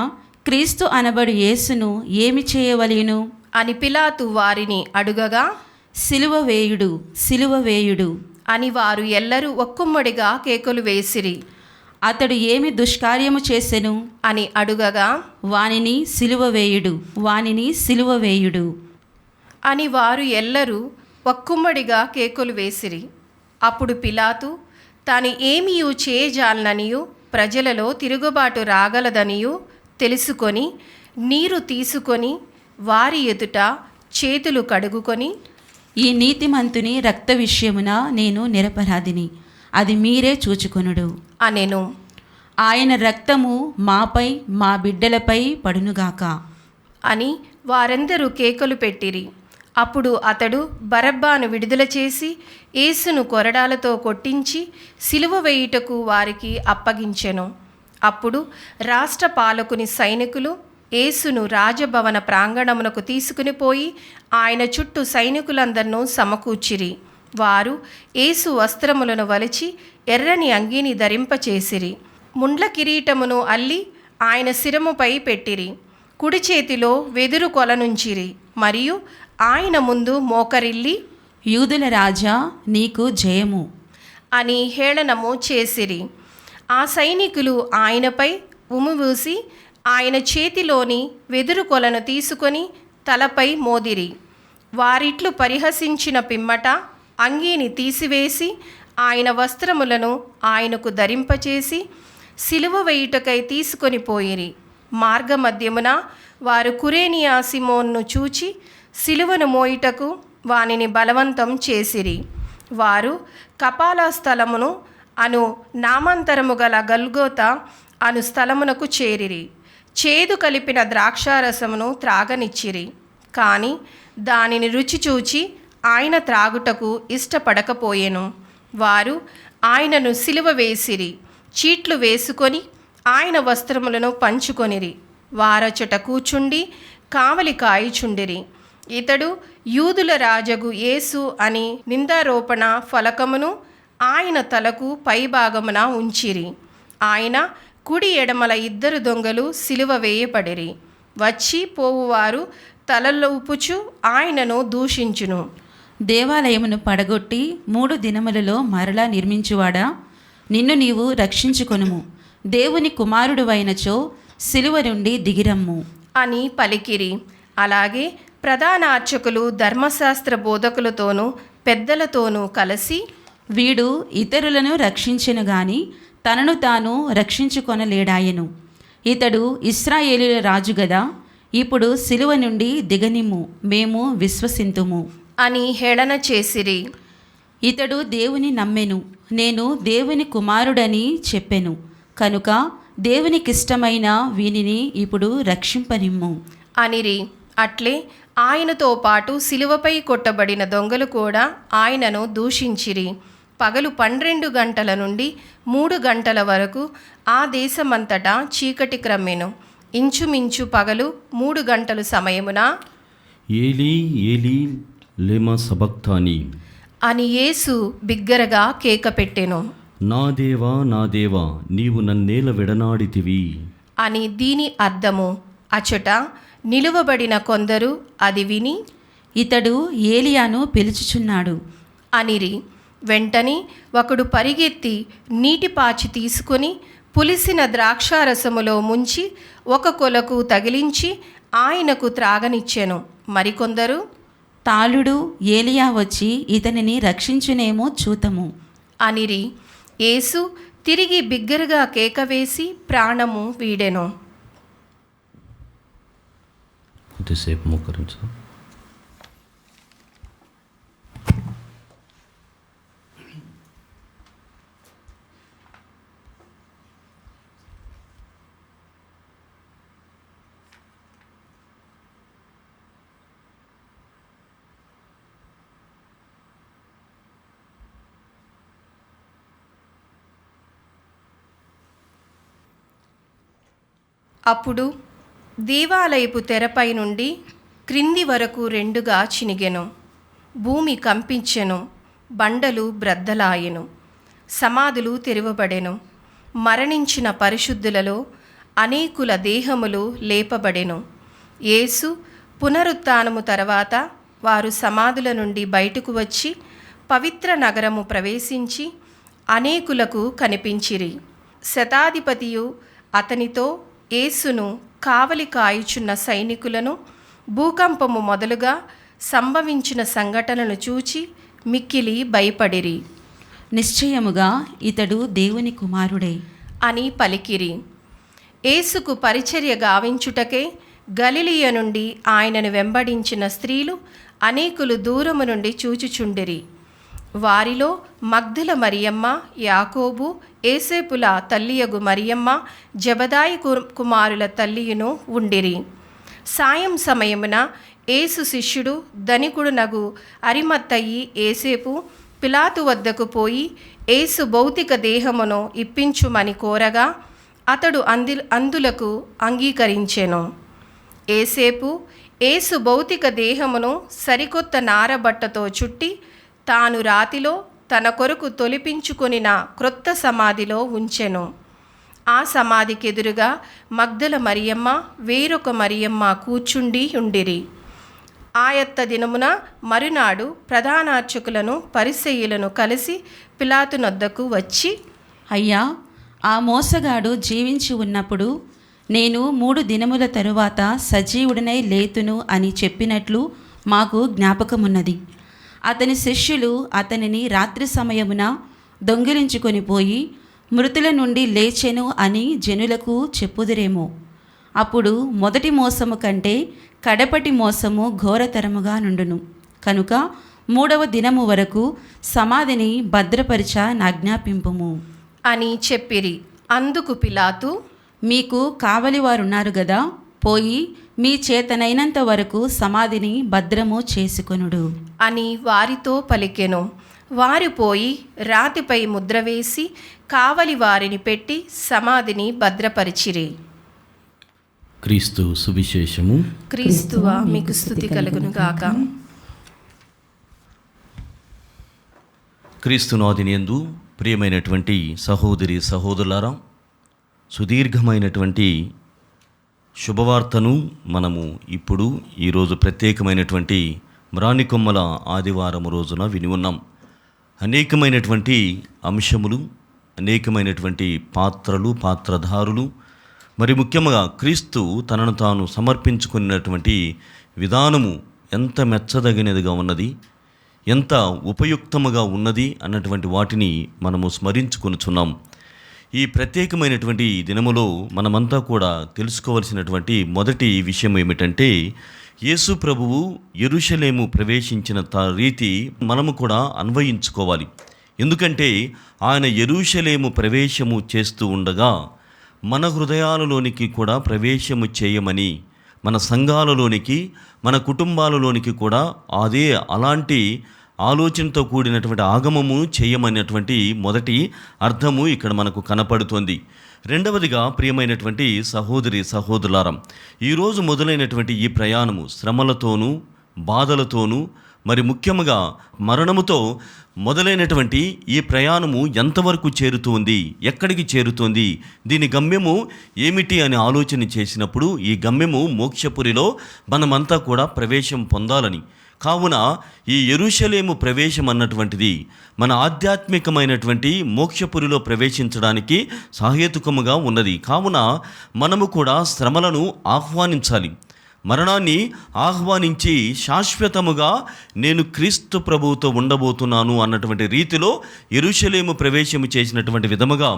క్రీస్తు అనబడు యేసును ఏమి చేయవలెను అని పిలాతు వారిని అడుగగా, సిలువ వేయుడు, సిలువ వేయుడు అని వారు ఎల్లరూ ఒక్కుమ్మడిగా కేకలు వేసిరి. అతడు ఏమి దుష్కార్యము చేసెను అని అడుగగా, వానిని సిలువ వేయుడు, వానిని సిలువ వేయుడు అని వారు ఎల్లరూ ఒక్కుమ్మడిగా కేకలు వేసిరి. అప్పుడు పిలాతు తాను ఏమీయూ చేయజాలననియు ప్రజలలో తిరుగుబాటు రాగలదనియు తెలుసుకొని నీరు తీసుకొని వారి ఎదుట చేతులు కడుగుకొని, ఈ నీతిమంతుని రక్త విషయమున నేను నిరపరాధిని, అది మీరే చూచుకొనుడు అనెను. ఆయన రక్తము మాపై మా బిడ్డలపై పడునుగాక అని వారందరూ కేకలు పెట్టిరి. అప్పుడు అతడు బరబ్బాను విడుదల చేసి యేసును కొరడాలతో కొట్టించి సిలువ వేయుటకు వారికి అప్పగించెను. అప్పుడు రాష్ట్ర పాలకుని సైనికులు యేసును రాజభవన ప్రాంగణమునకు తీసుకుని పోయి ఆయన చుట్టూ సైనికులందరినూ సమకూర్చిరి. వారు యేసు వస్త్రములను వలిచి ఎర్రని అంగీని ధరింపచేసిరి. ముండ్ల కిరీటమును అల్లి ఆయన శిరముపై పెట్టిరి. కుడి చేతిలో వెదురు కొలనుంచిరి. మరియు ఆయన ముందు మోకరిల్లి, యూదుల రాజా నీకు జయము అని హేళనము చేసిరి. ఆ సైనికులు ఆయనపై ఉమ్మివేసి ఆయన చేతిలోని వెదురు కొలను తీసుకొని తలపై మోదిరి. వారిట్లు పరిహసించిన పిమ్మట అంగీని తీసివేసి ఆయన వస్త్రములను ఆయనకు ధరింపచేసి సిలువ వేయుటకై తీసుకొని పోయిరి. మార్గమధ్యమున వారు కురేనియా సిమోన్ను చూచి సిలువను మోయుటకు వానిని బలవంతం చేసిరి. వారు కపాల స్థలమును అను నామాంతరము గల గల్గోతా అను స్థలమునకు చేరిరి. చేదు కలిపిన ద్రాక్షారసమును త్రాగనిచ్చిరి. కానీ దానిని రుచి చూచి ఆయన త్రాగుటకు ఇష్టపడకపోయెను. వారు ఆయనను సిలువ వేసిరి. చీట్లు వేసుకొని ఆయన వస్త్రములను పంచుకొనిరి. వారచట కూచుండి కావలి కాయుచుండిరి. ఇతడు యూదుల రాజగు యేసు అని నిందారోపణ ఫలకమును ఆయన తలకు పైభాగమున ఉంచిరి. ఆయన కుడి ఎడమల 2 దొంగలు సిలువ వేయబడిరి. వచ్చి పోవువారు తలలూపుచు ఆయనను దూషించును. దేవాలయమును పడగొట్టి 3 దినములలో మరలా నిర్మించువాడా, నిన్ను నీవు రక్షించుకొనుము. దేవుని కుమారుడువైనచో సిలువ నుండి దిగిరమ్ము అని పలికిరి. అలాగే ప్రధాన అర్చకులు ధర్మశాస్త్ర బోధకులతోనూ పెద్దలతోనూ కలిసి, వీడు ఇతరులను రక్షించెను గాని తనను తాను రక్షించుకొనలేడాయెను. ఇతడు ఇశ్రాయేలీయుల రాజు గదా, ఇప్పుడు సిలువ నుండి దిగనిమ్ము, మేము విశ్వసింతుము అని హేళన చేసిరి. ఇతడు దేవుని నమ్మెను, నేను దేవుని కుమారుడని చెప్పెను, కనుక దేవునికిష్టమైన వీనిని ఇప్పుడు రక్షింపనిమ్ము అనిరి. అట్లే ఆయనతో పాటు సిలువపై కొట్టబడిన దొంగలు కూడా ఆయనను దూషించిరి. పగలు 12 గంటల నుండి 3 గంటల వరకు ఆ దేశమంతటా చీకటి క్రమ్మెను. ఇంచుమించు పగలు 3 గంటల సమయమున, ఏలీ ఏలీ లెమా సబక్తాని అని యేసు బిగ్గరగా కేక పెట్టెను. నా దేవా నీవు నన్నేల విడనాడితివి అని దీని అర్థము. అచట నిలువబడిన కొందరు అది విని, ఇతడు ఏలియాను పిలుచుచున్నాడు అనిరి. వెంటనే ఒకడు పరిగెత్తి నీటి పాచి తీసుకొని పులిసిన ద్రాక్షారసములో ముంచి 1 కొలకు తగిలించి ఆయనకు త్రాగనిచ్చెను. మరికొందరు, తాళుడు, ఏలియా వచ్చి ఇతనిని రక్షించునేమో చూతము అనిరి. యేసు తిరిగి బిగ్గరగా కేక వేసి ప్రాణము వీడెను. కొద్దిసేపు మోకరించు. అప్పుడు దేవాలయపు తెరపై నుండి క్రింది వరకు 2గా చినిగెను. భూమి కంపించెను. బండలు బ్రద్దలాయెను. సమాధులు తెరవబడెను. మరణించిన పరిశుద్ధులలో అనేకుల దేహములు లేపబడెను. యేసు పునరుత్థానము తర్వాత వారు సమాధుల నుండి బయటకు వచ్చి పవిత్ర నగరము ప్రవేశించి అనేకులకు కనిపించిరి. శతాధిపతియు అతనితో యేసును కావలి కాయుచున్న సైనికులను భూకంపము మొదలుగా సంభవించిన సంఘటనలు చూచి మిక్కిలి భయపడిరి. నిశ్చయముగా ఇతడు దేవుని కుమారుడే అని పలికిరి. యేసుకు పరిచర్య గావించుటకే గలిలియ నుండి ఆయనను వెంబడించిన స్త్రీలు అనేకులు దూరము నుండి చూచుచుండిరి. వారిలో మగ్దల మరియమ్మ, యాకోబు, ఏసేపుల తల్లియగు మరియమ్మ, జబదాయి కుమారుల తల్లియును ఉండిరి. సాయం సమయమున యేసు శిష్యుడు ధనికుడునగు అరిమత్తయి ఏసేపు పిలాతు వద్దకు పోయి యేసు భౌతిక దేహమును ఇప్పించుమని కోరగా అతడు అందులకు అంగీకరించెను. ఏసేపు యేసు భౌతిక దేహమును సరికొత్త నారబట్టతో చుట్టి తాను రాతిలో తన కొరకు తొలిపించుకొనిన క్రొత్త సమాధిలో ఉంచెను. ఆ సమాధికెదురుగా మగ్దల మరియమ్మ, వేరొక మరియమ్మ కూర్చుండి ఉండిరి. ఆయత్త దినమున మరునాడు ప్రధానార్చకులను పరిసయ్యులను కలిసి పిలాతునొద్దకు వచ్చి, అయ్యా, ఆ మోసగాడు జీవించి ఉన్నప్పుడు నేను 3 దినముల తరువాత సజీవుడనై లేతును అని చెప్పినట్లు మాకు జ్ఞాపకమున్నది. అతని శిష్యులు అతనిని రాత్రి సమయమున దొంగిలించుకొని పోయి మృతుల నుండి లేచెను అని జనులకు చెప్పుదురేమో. అప్పుడు మొదటి మోసము కంటే కడపటి మోసము ఘోరతరముగా నుండును. కనుక 3వ దినము వరకు సమాధిని భద్రపరిచ నాజ్ఞాపింపుము అని చెప్పిరి. అందుకు పిలాతు, మీకు కావలివారున్నారు గదా, పోయి మీ చేతనైనంత వరకు సమాధిని భద్రము చేసుకొనుడు అని వారితో పలికెను. వారు పోయి రాతిపై ముద్ర వేసి కావలి వారిని పెట్టి సమాధిని భద్రపరిచిరి. క్రీస్తు సువిశేషము. క్రీస్తువా మీకు స్తుతి కలుగును గాక. క్రీస్తునాదినియందు ప్రియమైనటువంటి సహోదరి సహోదరులారా, సుదీర్ఘమైనటువంటి శుభవార్తను మనము ఇప్పుడు ఈరోజు ప్రత్యేకమైనటువంటి మ్రానికొమ్మల ఆదివారం రోజున విని ఉన్నాం. అనేకమైనటువంటి అంశములు, అనేకమైనటువంటి పాత్రలు, పాత్రధారులు, మరి ముఖ్యంగా క్రీస్తు తనను తాను సమర్పించుకున్నటువంటి విధానము ఎంత మెచ్చదగినదిగా ఉన్నది, ఎంత ఉపయుక్తముగా ఉన్నది అన్నటువంటి వాటిని మనము స్మరించుకొనుచున్నాం. ఈ ప్రత్యేకమైనటువంటి దినములో మనమంతా కూడా తెలుసుకోవలసినటువంటి మొదటి విషయం ఏమిటంటే, యేసు ప్రభువు యెరూషలేము ప్రవేశించిన రీతి మనము కూడా అన్వయించుకోవాలి. ఎందుకంటే ఆయన యెరూషలేము ప్రవేశము చేస్తూ ఉండగా మన హృదయాలలోనికి కూడా ప్రవేశము చేయమని, మన సంఘాలలోనికి, మన కుటుంబాలలోనికి కూడా అలాంటి ఆలోచనతో కూడినటువంటి ఆగమము చేయమన్నటువంటి మొదటి అర్థము ఇక్కడ మనకు కనపడుతోంది. రెండవదిగా ప్రియమైనటువంటి సహోదరి సహోదరులారా, ఈరోజు మొదలైనటువంటి ఈ ప్రయాణము శ్రమలతోనూ, బాధలతోనూ, మరి ముఖ్యంగా మరణముతో మొదలైనటువంటి ఈ ప్రయాణము ఎంతవరకు చేరుతుంది, ఎక్కడికి చేరుతుంది, దీని గమ్యము ఏమిటి అని ఆలోచన చేసినప్పుడు ఈ గమ్యము మోక్షపురిలో మనమంతా కూడా ప్రవేశం పొందాలని. కావున ఈ యెరూషలేము ప్రవేశం అన్నటువంటిది మన ఆధ్యాత్మికమైనటువంటి మోక్షపురిలో ప్రవేశించడానికి సహేతుకముగా ఉన్నది. కావున మనము కూడా శ్రమలను ఆహ్వానించాలి, మరణాన్ని ఆహ్వానించి శాశ్వతముగా నేను క్రీస్తు ప్రభువుతో ఉండబోతున్నాను అన్నటువంటి రీతిలో యెరూషలేము ప్రవేశము చేసినటువంటి విధముగా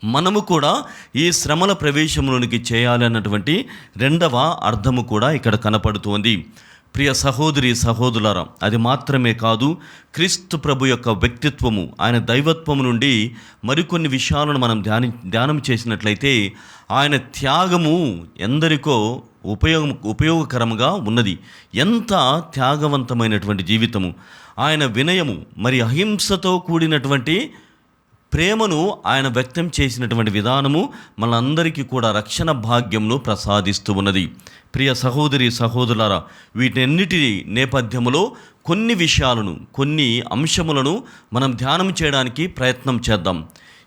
మనము కూడా ఈ శ్రమల ప్రవేశంలోనికి చేయాలి అన్నటువంటి రెండవ అర్థము కూడా ఇక్కడ కనపడుతోంది. ప్రియ సహోదరి సహోదరులారా, అది మాత్రమే కాదు, క్రీస్తు ప్రభు యొక్క వ్యక్తిత్వము, ఆయన దైవత్వము నుండి మరికొన్ని విషయాలను మనం ధ్యానం చేసినట్లయితే ఆయన త్యాగము ఎందరికో ఉపయోగకరంగా ఉన్నది. ఎంత త్యాగవంతమైనటువంటి జీవితము, ఆయన వినయము, మరి అహింసతో కూడినటువంటి ప్రేమను ఆయన వ్యక్తం చేసినటువంటి విధానము మనందరికీ కూడా రక్షణ భాగ్యంను ప్రసాదిస్తూ ఉన్నది. ప్రియ సహోదరి సహోదరులారా, వీటన్నిటి నేపథ్యములో కొన్ని విషయాలను, కొన్ని అంశములను మనం ధ్యానం చేయడానికి ప్రయత్నం చేద్దాం.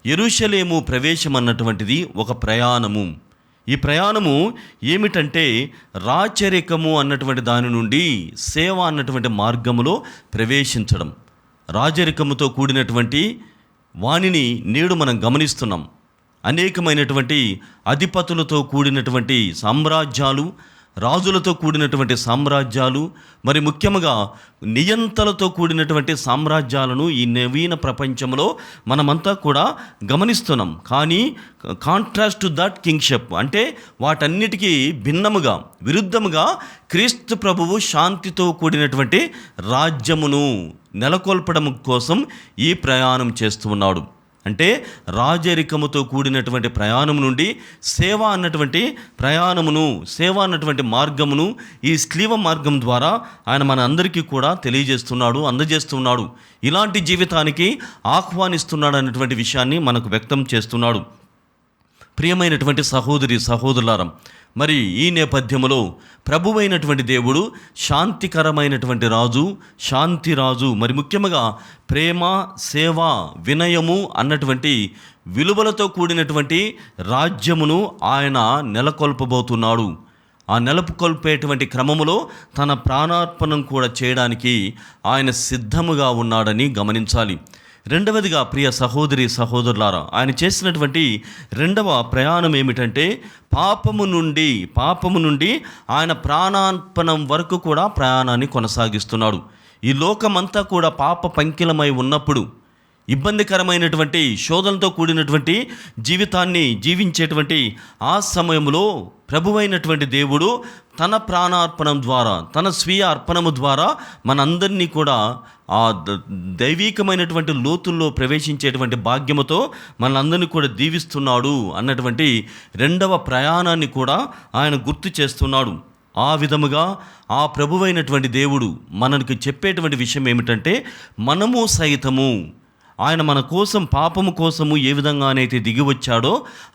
యెరూషలేము ప్రవేశం అన్నటువంటిది ఒక ప్రయాణము. ఈ ప్రయాణము ఏమిటంటే రాచరికము అన్నటువంటి దాని నుండి సేవ అన్నటువంటి మార్గములో ప్రవేశించడం. రాజరికముతో కూడినటువంటి వాణిని నేడు మనం గమనిస్తున్నాం. అనేకమైనటువంటి అధిపతులతో కూడినటువంటి సామ్రాజ్యాలు, రాజులతో కూడినటువంటి సామ్రాజ్యాలు, మరి ముఖ్యంగా నియంతలతో కూడినటువంటి సామ్రాజ్యాలను ఈ నవీన ప్రపంచంలో మనమంతా కూడా గమనిస్తున్నాం. కానీ కాంట్రాస్ట్ టు దట్ కింగ్షిప్ అంటే వాటన్నిటికీ భిన్నముగా, విరుద్ధముగా క్రీస్తు ప్రభువు శాంతితో కూడినటువంటి రాజ్యమును నెలకొల్పడం కోసం ఈ ప్రయాణం చేస్తూ ఉన్నాడు. అంటే రాజరికముతో కూడినటువంటి ప్రయాణం నుండి సేవ అన్నటువంటి ప్రయాణమును, సేవ అన్నటువంటి మార్గమును ఈ స్లీవ మార్గం ద్వారా ఆయన మన అందరికీ కూడా తెలియజేస్తున్నాడు, అందజేస్తున్నాడు. ఇలాంటి జీవితానికి ఆహ్వానిస్తున్నాడు అన్నటువంటి విషయాన్ని మనకు వ్యక్తం చేస్తున్నాడు. ప్రియమైనటువంటి సహోదరి సహోదరులారా, మరి ఈ నేపథ్యములో ప్రభువైనటువంటి దేవుడు శాంతికరమైనటువంటి రాజు, శాంతి రాజు, మరి ముఖ్యంగా ప్రేమ, సేవ, వినయము అన్నటువంటి విలువలతో కూడినటువంటి రాజ్యమును ఆయన నెలకొల్పబోతున్నాడు. ఆ నెలకొల్పేటువంటి క్రమములో తన ప్రాణార్పణం కూడా చేయడానికి ఆయన సిద్ధముగా ఉన్నాడని గమనించాలి. రెండవదిగా ప్రియ సహోదరి సహోదరులారా, ఆయన చేసినటువంటి రెండవ ప్రయాణం ఏమిటంటే పాపము నుండి ఆయన ప్రాణార్పణం వరకు కూడా ప్రయాణాన్ని కొనసాగిస్తున్నాడు. ఈ లోకమంతా కూడా పాప పంకిలమై ఉన్నప్పుడు, ఇబ్బందికరమైనటువంటి శోధనతో కూడినటువంటి జీవితాన్ని జీవించేటువంటి ఆ సమయంలో ప్రభువైనటువంటి దేవుడు తన ప్రాణార్పణం ద్వారా, తన స్వీయ అర్పణము ద్వారా మనందరినీ కూడా ఆ దైవీకమైనటువంటి లోతుల్లో ప్రవేశించేటువంటి భాగ్యముతో మనందరినీ కూడా దీవిస్తున్నాడు అన్నటువంటి రెండవ ప్రయాణాన్ని కూడా ఆయన గుర్తు చేస్తున్నాడు. ఆ విధముగా ఆ ప్రభువైనటువంటి దేవుడు మనకు చెప్పేటువంటి విషయం ఏమిటంటే, మనము సైతము ఆయన మన కోసం, పాపము కోసము ఏ విధంగానైతే దిగి వచ్చాడో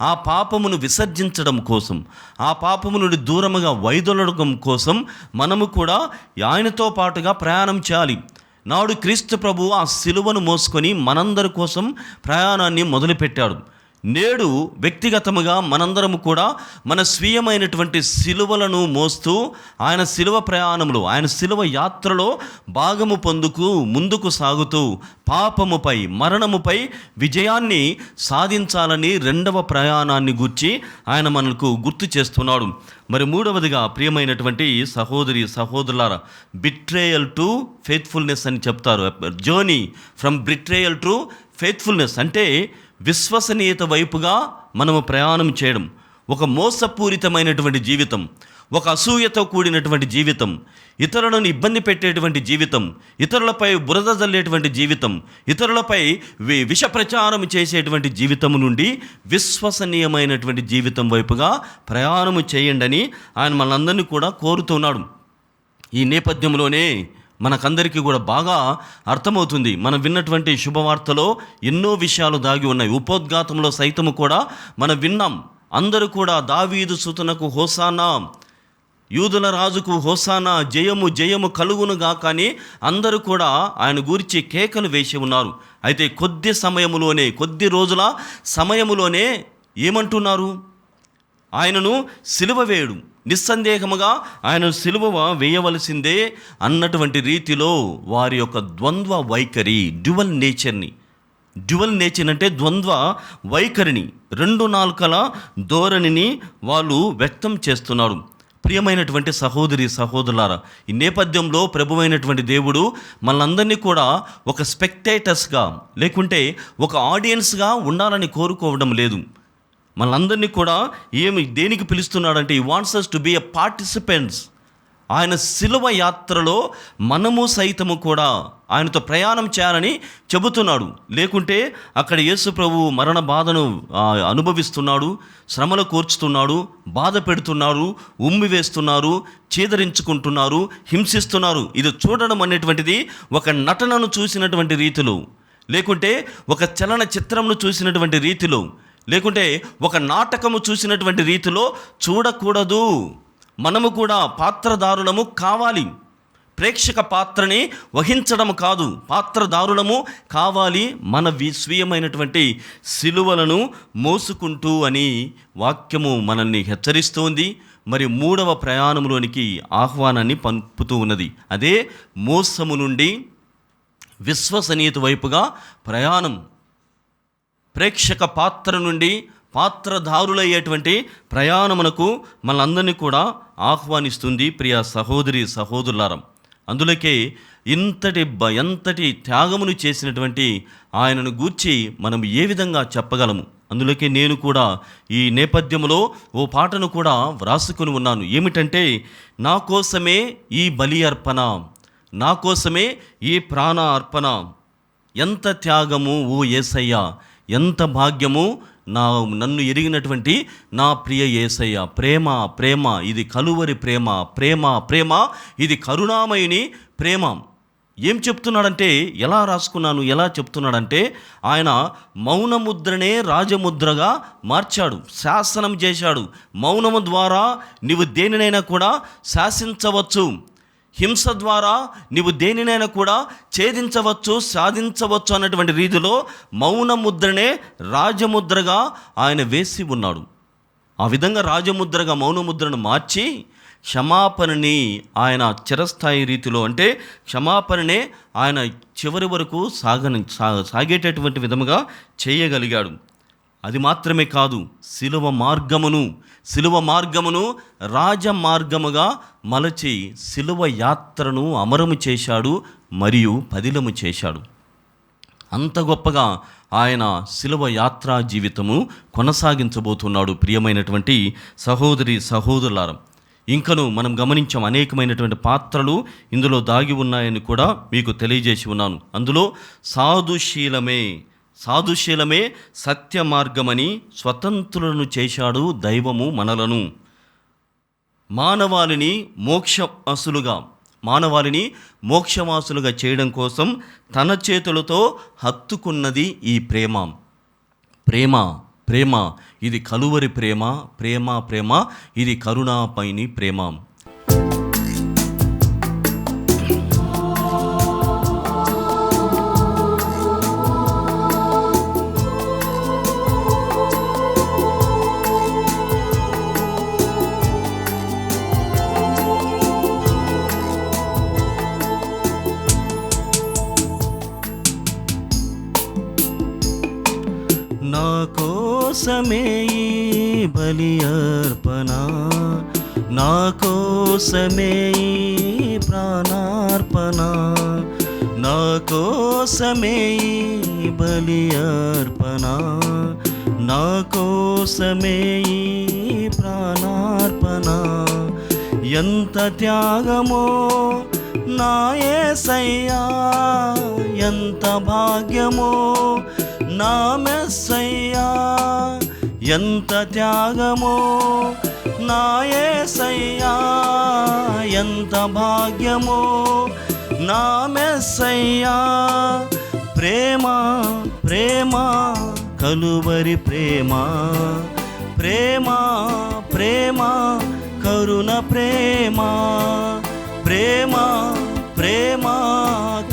ఆ పాపమును విసర్జించడం కోసం, ఆ పాపము నుండి దూరముగా వైదొలగడం కోసం మనము కూడా ఆయనతో పాటుగా ప్రయాణం చేయాలి. నాడు క్రీస్తు ప్రభు ఆ సిలువను మోసుకొని మనందరి కోసం ప్రయాణాన్ని మొదలుపెట్టాడు. నేడు వ్యక్తిగతముగా మనందరము కూడా మన స్వీయమైనటువంటి సిలువలను మోస్తూ ఆయన సిలువ ప్రయాణంలో, ఆయన సిలువ యాత్రలో భాగము పొందుకు ముందుకు సాగుతూ పాపముపై, మరణముపై విజయాన్ని సాధించాలని రెండవ ప్రయాణాన్ని గూర్చి ఆయన మనకు గుర్తు చేస్తున్నాడు. మరి మూడవదిగా ప్రియమైనటువంటి సహోదరి సహోదరులారా, బిట్రేయల్ టు ఫెయిత్ఫుల్నెస్ అని చెప్తారు. Journey from betrayal to faithfulness అంటే విశ్వసనీయత వైపుగా మనము ప్రయాణం చేయడం. ఒక మోసపూరితమైనటువంటి జీవితం, ఒక అసూయతో కూడినటువంటి జీవితం, ఇతరులను ఇబ్బంది పెట్టేటువంటి జీవితం, ఇతరులపై బురద జల్లేటువంటి జీవితం, ఇతరులపై విష ప్రచారం చేసేటువంటి జీవితం నుండి విశ్వసనీయమైనటువంటి జీవితం వైపుగా ప్రయాణము చేయండి అని ఆయన మనందరినీ కూడా కోరుతున్నాడు. ఈ నేపథ్యంలోనే మనకందరికీ కూడా బాగా అర్థమవుతుంది. మనం విన్నటువంటి శుభవార్తలో ఎన్నో విషయాలు దాగి ఉన్నాయి. ఉపోద్ఘాతంలో సైతము కూడా మనం విన్నాం. అందరూ కూడా దావీదు సుతునకు హోసానా, యూదుల రాజుకు హోసానా, జయము జయము కలుగునుగా, కానీ అందరూ కూడా ఆయన గురించి కేకలు వేసి ఉన్నారు. అయితే కొద్ది రోజుల సమయములోనే ఏమంటున్నారు? ఆయనను సిలువ వేయడు, నిస్సందేహముగా ఆయన సిలువ వేయవలసిందే అన్నటువంటి రీతిలో వారి యొక్క ద్వంద్వ వైఖరి, డ్యువల్ నేచర్ అంటే ద్వంద్వ వైఖరిని, రెండు నాలుకల ధోరణిని వాళ్ళు వ్యక్తం చేస్తున్నారు. ప్రియమైనటువంటి సహోదరి సహోదరులారా, ఈ నేపథ్యంలో ప్రభువైనటువంటి దేవుడు మనందరినీ కూడా ఒక స్పెక్టేటర్స్గా లేకుంటే ఒక ఆడియన్స్గా ఉండాలని కోరుకోవడం లేదు. మనందరినీ కూడా దేనికి పిలుస్తున్నాడంటే, ఈ wants us to be a participants. ఆయన సిలువ యాత్రలో మనము సైతము కూడా ఆయనతో ప్రయాణం చేయాలని చెబుతున్నాడు. లేకుంటే అక్కడ యేసు ప్రభు మరణ బాధను అనుభవిస్తున్నాడు, శ్రమలు కూర్చుతున్నాడు, బాధ పెడుతున్నారు, ఉమ్మి వేస్తున్నారు, చీదరించుకుంటున్నారు, హింసిస్తున్నారు. ఇది చూడడం అనేటువంటిది ఒక నటనను చూసినటువంటి రీతిలో, లేకుంటే ఒక చలన చిత్రంను చూసినటువంటి రీతిలో, లేకుంటే ఒక నాటకము చూసినటువంటి రీతిలో చూడకూడదు. మనము కూడా పాత్రదారులము కావాలి. ప్రేక్షక పాత్రని వహించడం కాదు, పాత్రదారులము కావాలి. మన స్వీయమైనటువంటి సిలువలను మోసుకుంటూ అని వాక్యము మనల్ని హెచ్చరిస్తోంది. మరి మూడవ ప్రయాణంలోనికి ఆహ్వానాన్ని పంపుతూ ఉన్నది. అదే మోసము నుండి విశ్వసనీయత వైపుగా ప్రయాణం. ప్రేక్షక పాత్ర నుండి పాత్రధారులయ్యేటువంటి ప్రయాణమునకు మనందరినీ కూడా ఆహ్వానిస్తుంది. ప్రియ సహోదరి సహోదరులారా, అందులోకే ఎంతటి త్యాగమును చేసినటువంటి ఆయనను గూర్చి మనం ఏ విధంగా చెప్పగలము? అందులోకే నేను కూడా ఈ నేపథ్యంలో ఓ పాటను కూడా వ్రాసుకుని ఉన్నాను. ఏమిటంటే, నా కోసమే ఈ బలి అర్పణ, నా కోసమే ఈ ప్రాణ అర్పణ, ఎంత త్యాగము ఓ యేసయ్య, ఎంత భాగ్యము నన్ను ఎరిగినటువంటి నా ప్రియ యేసయ్య. ప్రేమ ప్రేమ ఇది కలువరి ప్రేమ, ప్రేమ ప్రేమ ఇది కరుణామయుని ప్రేమ. ఏం చెప్తున్నాడంటే, ఎలా చెప్తున్నాడంటే, ఆయన మౌనముద్రనే రాజముద్రగా మార్చాడు, శాసనం చేశాడు. మౌనము ద్వారా నీవు దేనినైనా కూడా శాసించవచ్చు, హింస ద్వారా నీవు దేనినైనా కూడా ఛేదించవచ్చు, సాధించవచ్చు అన్నటువంటి రీతిలో మౌనముద్రనే రాజముద్రగా ఆయన వేసి ఉన్నాడు. ఆ విధంగా రాజముద్రగా మౌనముద్రను మార్చి క్షమాపణని ఆయన చిరస్థాయి రీతిలో, అంటే క్షమాపణనే ఆయన చివరి వరకు సాగేటటువంటి విధముగా చేయగలిగాడు. అది మాత్రమే కాదు, సిలువ మార్గమును రాజమార్గముగా మలచి సిలువ యాత్రను అమరము చేశాడు మరియు పదిలము చేశాడు. అంత గొప్పగా ఆయన సిలువ యాత్రా జీవితము కొనసాగించబోతున్నాడు. ప్రియమైనటువంటి సహోదరి సహోదరులారా, ఇంకను మనం గమనించాం, అనేకమైనటువంటి పాత్రలు ఇందులో దాగి ఉన్నాయని కూడా మీకు తెలియజేసి ఉన్నాను. అందులో సాధుశీలమే సత్య మార్గమని స్వతంత్రులను చేశాడు దైవము మనలను. మానవాళిని మోక్షవాసులుగా చేయడం కోసం తన చేతులతో హత్తుకున్నది ఈ ప్రేమ. ఇది కలువరి ప్రేమ. ఇది కరుణాపైని ప్రేమ. నా కోసమే ఈ బలి అర్పణ, నా కోసమే ఈ ప్రాణార్పణ, నా కోసమే ఈ బలి అర్పణ, నా కోసమే ఈ ప్రాణార్పణ. ఎంత త్యాగమో నా యేసయ్యా, ఎంత భాగ్యమో నా మెస్సయ్యా, ఎంత త్యాగమో నా యేసయ్యా, ఎంత భాగ్యమో నా మెస్సయ్యా. ప్రేమ కలువరి ప్రేమ కరుణ ప్రేమ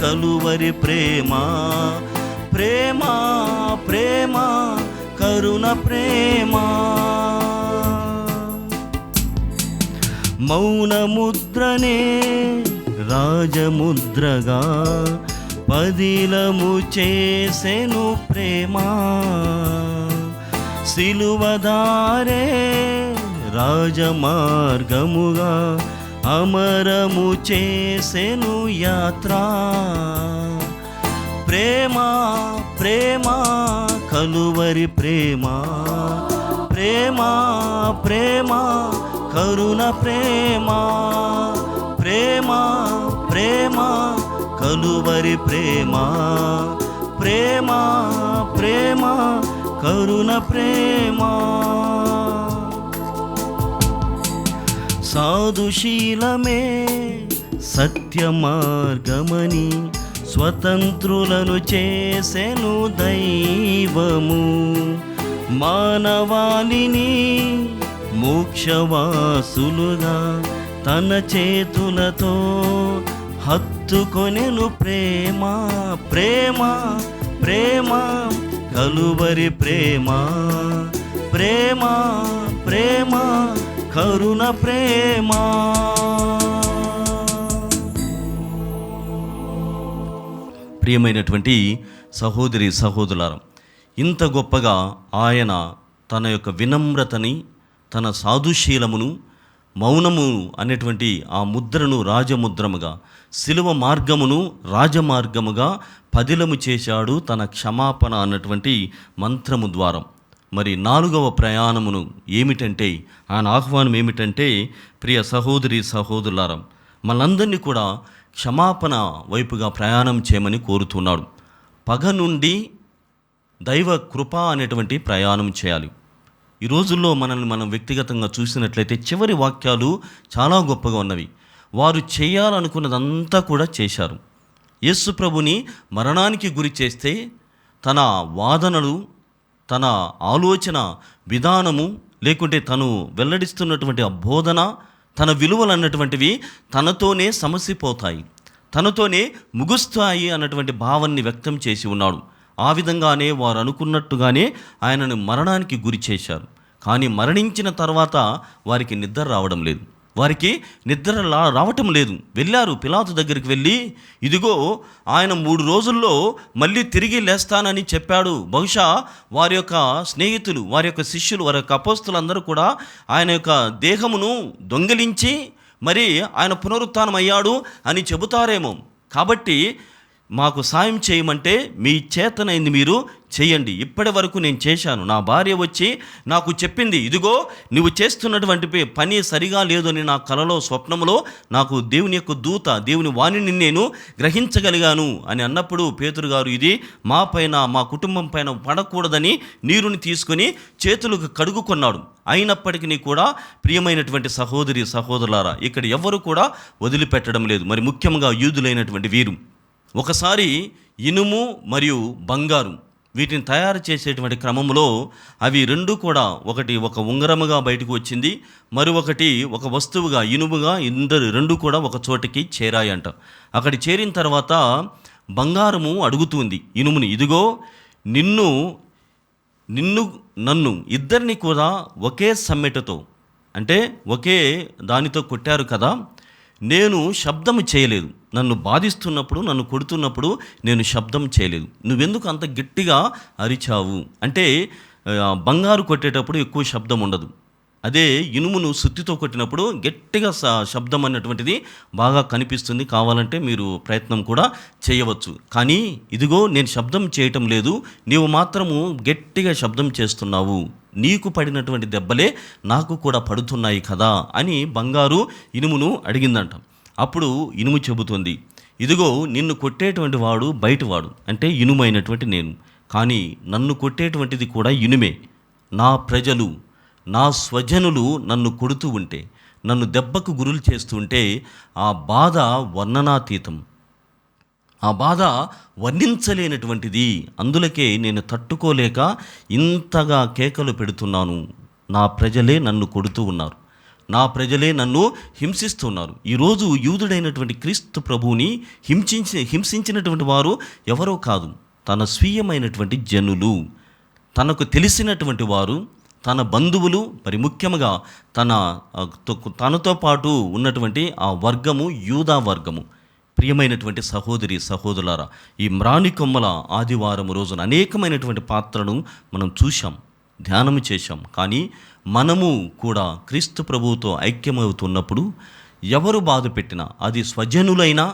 కలువరి ప్రేమ కరుణ ప్రేమ. మౌనముద్రనే రాజముద్రగా పదిలము చేసెను ప్రేమ, సిలువదారే రాజమార్గముగా అమరము చేసెను యాత్ర. ప్రేమ కలువరి ప్రేమ కరుణ ప్రేమ కలువరి ప్రేమ కరుణ ప్రేమ. సాధుశీలమే సత్య మార్గమని స్వతంత్రులను చేసెను దైవము, మానవాళిని మోక్షవాసులుగా తన చేతులతో హత్తుకొనెను ప్రేమ కలువరి ప్రేమ కరుణ ప్రేమ. ప్రియమైనటువంటి సహోదరి సహోదరులారా, ఇంత గొప్పగా ఆయన తన యొక్క వినమ్రతని, తన సాధుశీలమును, మౌనము అనేటువంటి ఆ ముద్రను రాజముద్రముగా, శిలువ మార్గమును రాజమార్గముగా పదిలము చేశాడు తన క్షమాపణ అన్నటువంటి మంత్రము ద్వారం. మరి 4వ ప్రయాణమును ఏమిటంటే, ఆయన ఆహ్వానం ఏమిటంటే, ప్రియ సహోదరి సహోదరులారా, మనందరినీ కూడా క్షమాపణ వైపుగా ప్రయాణం చేయమని కోరుతున్నాడు. పగ నుండి దైవ కృప అనేటువంటి ప్రయాణం చేయాలి. ఈ రోజుల్లో మనల్ని మనం వ్యక్తిగతంగా చూసినట్లయితే చివరి వాక్యాలు చాలా గొప్పగా ఉన్నవి. వారు చేయాలనుకున్నదంతా కూడా చేశారు. యేసు ప్రభుని మరణానికి గురి చేస్తే తన వాదనలు, తన ఆలోచన విధానము, లేకుంటే తను వెల్లడిస్తున్నటువంటి ఆ బోధన, తన విలువలు అన్నటువంటివి తనతోనే సమసిపోతాయి, తనతోనే ముగుస్తాయి అన్నటువంటి భావాన్ని వ్యక్తం చేసి ఉన్నాడు. ఆ విధంగానే వారు అనుకున్నట్టుగానే ఆయనను మరణానికి గురి చేశారు. కానీ మరణించిన తర్వాత వారికి నిద్ర రావడం లేదు, వారికి నిద్ర రావటం లేదు. వెళ్ళారు పిలాతు దగ్గరికి వెళ్ళి, ఇదిగో ఆయన 3 రోజుల్లో మళ్ళీ తిరిగి లేస్తానని చెప్పాడు. బహుశా వారి యొక్క స్నేహితులు, వారి యొక్క శిష్యులు, వారి యొక్క అపోస్తులందరూ కూడా ఆయన యొక్క దేహమును దొంగిలించి మరి ఆయన పునరుత్థానం అయ్యాడు అని చెబుతారేమో. కాబట్టి మాకు సాయం చేయమంటే మీ చేతనైంది మీరు చేయండి. ఇప్పటి వరకు నేను చేశాను. నా భార్య వచ్చి నాకు చెప్పింది, ఇదిగో నువ్వు చేస్తున్నటువంటి పని సరిగా లేదు అని నా కలలో స్వప్నంలో నాకు దేవుని యొక్క దూత, దేవుని వాణిని నేను గ్రహించగలిగాను అని అన్నప్పుడు పేతురు గారు, ఇది మా పైన, మా కుటుంబం పైన పడకూడదని నీరుని తీసుకొని చేతులకు కడుగుకొన్నాడు. అయినప్పటికీ కూడా ప్రియమైనటువంటి సహోదరి సహోదరులారా, ఇక్కడ ఎవరు కూడా వదిలిపెట్టడం లేదు. మరి ముఖ్యంగా యూదులైనటువంటి వీరు ఒకసారి ఇనుము మరియు బంగారు వీటిని తయారు చేసేటువంటి క్రమంలో అవి రెండు కూడా, ఒకటి ఒక ఉంగరముగా బయటకు వచ్చింది, మరొకటి ఒక వస్తువుగా ఇనుముగా, రెండు కూడా ఒక చోటికి చేరాయంట. అక్కడి చేరిన తర్వాత బంగారము అడుగుతుంది ఇనుముని, ఇదిగో నిన్ను నన్ను ఇద్దరిని కూడా ఒకే సమ్మెటతో, అంటే ఒకే దానితో కొట్టారు కదా, నేను శబ్దము చేయలేదు. నన్ను బాధిస్తున్నప్పుడు, నన్ను కొడుతున్నప్పుడు నేను శబ్దం చేయలేదు. నువ్వెందుకు అంత గట్టిగా అరిచావు అంటే, బంగారు కొట్టేటప్పుడు ఎక్కువ శబ్దం ఉండదు. అదే ఇనుమును సుత్తితో కొట్టినప్పుడు గట్టిగా శబ్దం అన్నటువంటిది బాగా కనిపిస్తుంది. కావాలంటే మీరు ప్రయత్నం కూడా చేయవచ్చు. కానీ ఇదిగో నేను శబ్దం చేయటం లేదు, నీవు మాత్రము గట్టిగా శబ్దం చేస్తున్నావు, నీకు పడినటువంటి దెబ్బలే నాకు కూడా పడుతున్నాయి కదా అని బంగారు ఇనుమును అడిగిందంట. అప్పుడు ఇనుము చెబుతుంది, ఇదిగో నిన్ను కొట్టేటువంటి వాడు బయటవాడు, అంటే ఇనుమైనటువంటి నేను, కానీ నన్ను కొట్టేటువంటిది కూడా ఇనుమే. నా ప్రజలు, నా స్వజనులు నన్ను కొడుతూ ఉంటే, నన్ను దెబ్బకు గురులు చేస్తూ ఉంటే ఆ బాధ వర్ణనాతీతం, ఆ బాధ వర్ణించలేనటువంటిది. అందులకే నేను తట్టుకోలేక ఇంతగా కేకలు పెడుతున్నాను. నా ప్రజలే నన్ను కొడుతూ ఉన్నారు, నా ప్రజలే నన్ను హింసిస్తున్నారు. ఈరోజు యూదుడైనటువంటి క్రీస్తు ప్రభువుని హింసించినటువంటి వారు ఎవరో కాదు, తన స్వీయమైనటువంటి జనులు, తనకు తెలిసినటువంటి వారు, తన బంధువులు, మరి ముఖ్యంగా తనతో పాటు ఉన్నటువంటి ఆ వర్గము యూదా వర్గము. ప్రియమైనటువంటి సహోదరి సహోదరులారా, ఈ మ్రాని కొమ్మల ఆదివారం రోజున అనేకమైనటువంటి పాత్రను మనం చూశాం, ధ్యానము చేశాం. కానీ మనము కూడా క్రీస్తు ప్రభువుతో ఐక్యమవుతున్నప్పుడు ఎవరు బాధ పెట్టినా, అది స్వజనులైనా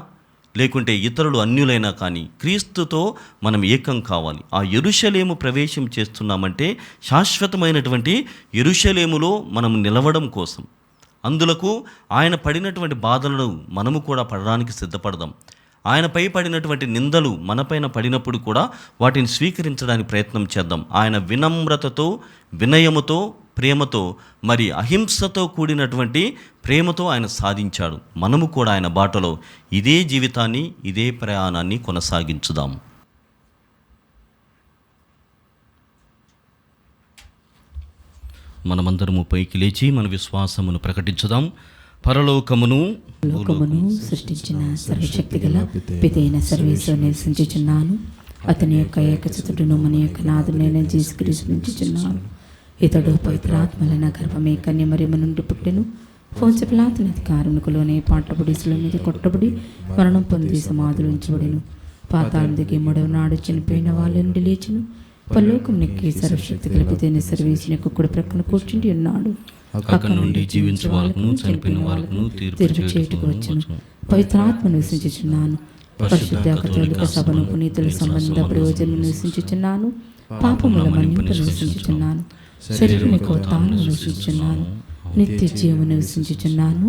లేకుంటే ఇతరులు అన్యులైనా కానీ క్రీస్తుతో మనం ఏకం కావాలి. ఆ యెరూషలేము ప్రవేశం చేస్తున్నామంటే శాశ్వతమైనటువంటి యెరూషలేములో మనం నిలవడం కోసం, అందులకు ఆయన పడినటువంటి బాధలను మనము కూడా పడడానికి సిద్ధపడదాం. ఆయనపై పడినటువంటి నిందలు మనపైన పడినప్పుడు కూడా వాటిని స్వీకరించడానికి ప్రయత్నం చేద్దాం. ఆయన వినమ్రతతో, వినయముతో, ప్రేమతో, మరి అహింసతో కూడినటువంటి ప్రేమతో ఆయన సాధించాడు. మనము కూడా ఆయన బాటలో ఇదే జీవితాన్ని, ఇదే ప్రయాణాన్ని కొనసాగించుదాం. మనమందరము పైకి లేచి మన విశ్వాసమును ప్రకటించుదాం. పరలోకమును లోకమును సృష్టించిన సర్వశక్తి గల పితైన సర్వేశ్వరుని నివసించుచున్నాను. అతని యొక్క ఏకసుతుడును మన యొక్క నాథుడైన యేసుక్రీస్తు నుంచుచున్నాను. ఇతడు పవిత్రాత్మలైన గర్భమే కన్యమరియము నుండి పుట్టెను. పొంచి పిలాతుని అధికారములోనే పాటబడిసుల మీద కొట్టబడి మరణం పొంది సమాధులు ఉంచబడెను. పాతాళం దిగి మూడవ నాడు చనిపోయిన వాళ్ళ నుండి లేచును. పరలోకం నెక్కి సర్వశక్తి గల పితైన సర్వేశ్వరుని యొక్క కుడి ప్రక్కన కూర్చుండి ఉన్నాడు. అక్కడ నుండి జీవించు వాళ్ళకును చనిపోయిన వాళ్ళకును తీర్పు చేయుటకు వచ్చును. పవిత్రాత్మ నివసించుచున్నాను. పరిశుద్ధ కథోలిక సభను పునీతుల సంబంధ ప్రయోజనం నివసించుచున్నాను. పాపముల మన్నింపు నివసించుచున్నాను. శరీరముకు తాను నివసించుచున్నాను. నిత్య జీవము నివసించుచున్నాను.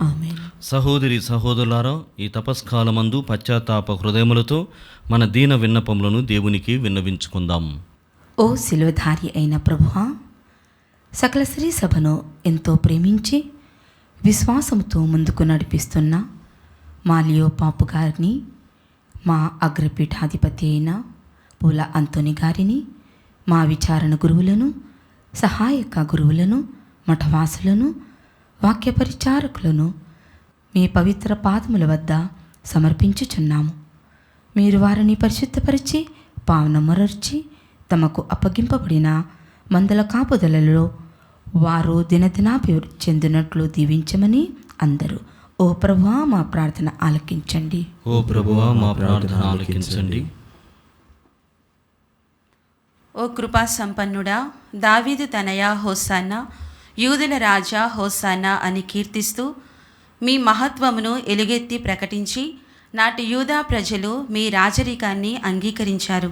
ఆమేన్. సహోదరి సహోదరులారా, ఈ తపస్కాలమందు పశ్చాత్తాప హృదయములతో మన దీన విన్నపములను దేవునికి విన్నవించుకుందాం. ఓ శిలువధారి అయిన ప్రభువా, సకల స్త్రీ సభను ఎంతో ప్రేమించి విశ్వాసంతో ముందుకు నడిపిస్తున్న మా లియో పాపు గారిని, మా అగ్రపీఠాధిపతి అయిన పూల అంతోని గారిని, మా విచారణ గురువులను, సహాయక గురువులను, మఠవాసులను, వాక్య పరిచారకులను మీ పవిత్ర పాదముల వద్ద సమర్పించుచున్నాము. మీరు వారిని పరిశుద్ధపరిచి పావనమరర్చి తమకు అప్పగింపబడిన మందల కాపుదలలో వారు దినదినాభివృద్ధి చెందినట్లు దీవించమని అందరూ. ఓ ప్రభువా, మా ప్రార్థన ఆలకించండి. ఓ ప్రభువా, మా ప్రార్థన ఆలకించండి. ఓ కృపా సంపన్నుడా, దావీదు తనయ హోసానా, యూదుల రాజా హోసానా అని కీర్తిస్తూ మీ మహత్వమును ఎలుగెత్తి ప్రకటించి నాటి యూదా ప్రజలు మీ రాజరికాన్ని అంగీకరించారు.